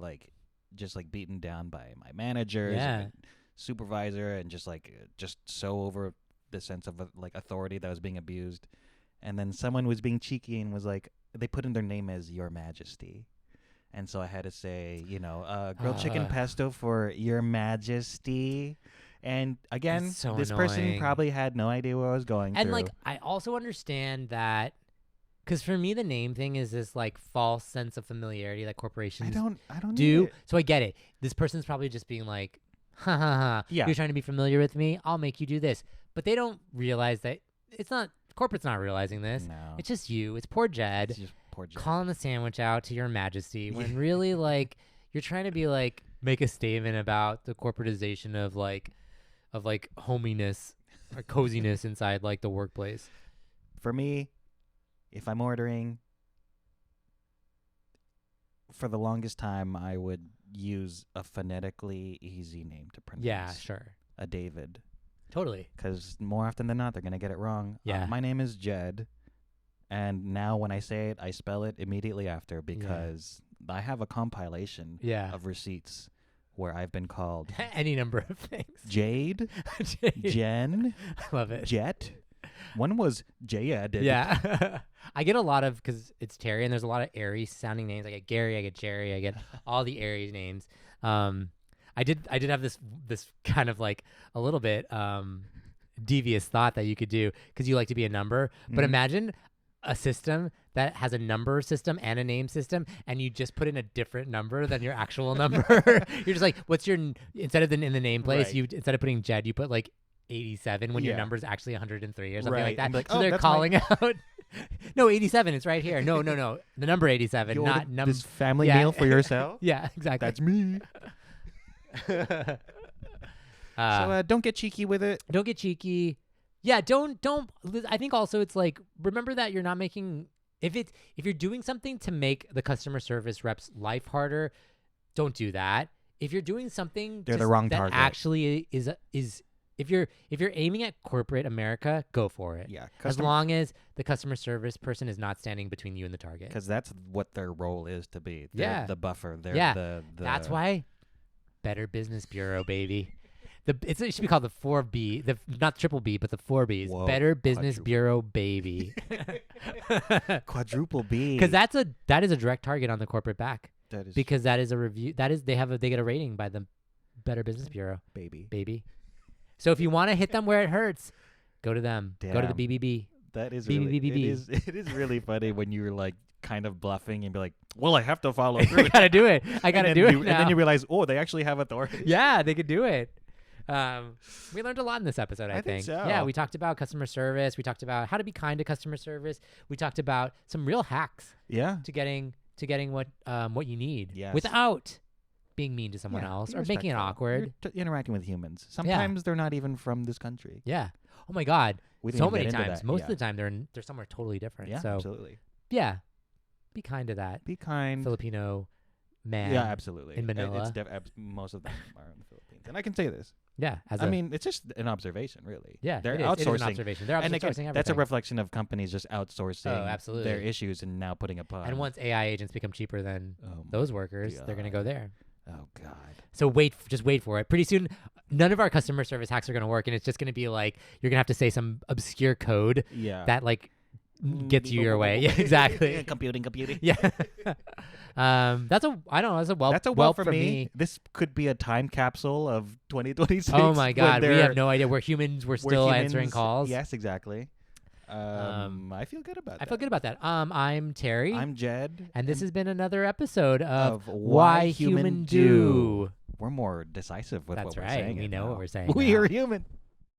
just beaten down by my managers, and my supervisor, and just so over the sense of authority that was being abused. And then someone was being cheeky and was like, they put in their name as Your Majesty. And so I had to say, grilled chicken pesto for Your Majesty. And again, this person probably had no idea what I was going through. And I also understand that, because for me the name thing is this false sense of familiarity that corporations I don't do. So I get it. This person's probably just being like, ha ha ha. Yeah. You're trying to be familiar with me. I'll make you do this. But they don't realize that corporate's not realizing this. No. It's just you. It's poor Jed. It's just poor Jed. Calling the sandwich out to Your Majesty when really you're trying to be make a statement about the corporatization of hominess or coziness inside the workplace. For me, if I'm ordering, for the longest time I would use a phonetically easy name to pronounce. Yeah, sure. A David. Totally. Because more often than not, they're going to get it wrong. Yeah. My name is Jed, and now when I say it, I spell it immediately after, because I have a compilation of receipts where I've been called any number of things. Jade, Jen, I love it. Jet. One was Jayed. Yeah. I get a lot of, because it's Terry, and there's a lot of airy sounding names. I get Gary, I get Jerry, I get all the airy names. I did have this kind of a little bit devious thought that you could do, because you like to be a number. But imagine a system that has a number system and a name system, and you just put in a different number than your actual number. You're just like, what's your, instead of in the name place, you, instead of putting Jed, you put 87 when your number's actually 103 or something like that. And so they're calling out No, 87. It's right here. No. The number 87, You not ordered number. this family Yeah. meal for yourself? Yeah, exactly. That's me. So don't get cheeky with it. Don't get cheeky. Yeah, don't. I think also it's like, remember that you're not making, if you're doing something to make the customer service reps life harder, don't do that. If you're doing something They're the wrong that target. actually is if you're aiming at corporate America, go for it. Yeah, As long as the customer service person is not standing between you and the target. because that's what their role is to be. They're Yeah. the buffer. They're Yeah. the That's why Better Business Bureau, baby. It should be called the 4B, not triple B, but the 4Bs. Whoa, Better Business quadruple. Bureau, baby. quadruple B. Because that is a direct target on the corporate back. That is Because that is a review. They get a rating by the Better Business Bureau, baby. baby. So if you want to hit them where it hurts, go to them. Go to the Damn. BBB. That is B, really, B, B, it is really funny when you're like kind of bluffing and be like, well, I have to follow I through. gotta do it. I gotta do it now. And then you realize, oh, they actually have authority. Yeah, they could do it. We learned a lot in this episode, I think so. Yeah, we talked about customer service. We talked about how to be kind to customer service. We talked about some real hacks Yeah. to getting what you need Yes. without being mean to someone Yeah, else be or making it respectful. awkward. You're interacting with humans. Sometimes they're not even from this country. Yeah. Oh my God. We didn't So even many get into times. that. Most Yeah. of the time they're somewhere totally different. Yeah, So absolutely. yeah, be kind to that Be kind. Filipino man. Yeah, absolutely. in Manila. Most of them are in the Philippines, and I can say this. Yeah. I mean, it's just an observation, really. yeah, they're it is. outsourcing. It is an observation. They're And outsourcing again, everything. that's a reflection of companies just outsourcing absolutely. their issues and now putting upon. And once AI agents become cheaper than Oh those my workers, they're gonna go God. there. Oh God. So just wait for it. Pretty soon, none of our customer service hacks are gonna work, and it's just gonna be like you're gonna have to say some obscure code Yeah. that like gets you your way. Yeah, exactly. Computing. Yeah. That's a That's a well for me. This could be a time capsule of 2026. Oh my when God, we they're- have no idea. We're humans. We're we're still answering humans. calls. Yes, exactly. I feel good about that. I feel good about that. I'm Terry. I'm Jed. and this has been another episode of Why Human Human Do. We're more decisive with That's what we're right. saying. We it know what now. we're saying We now. are human.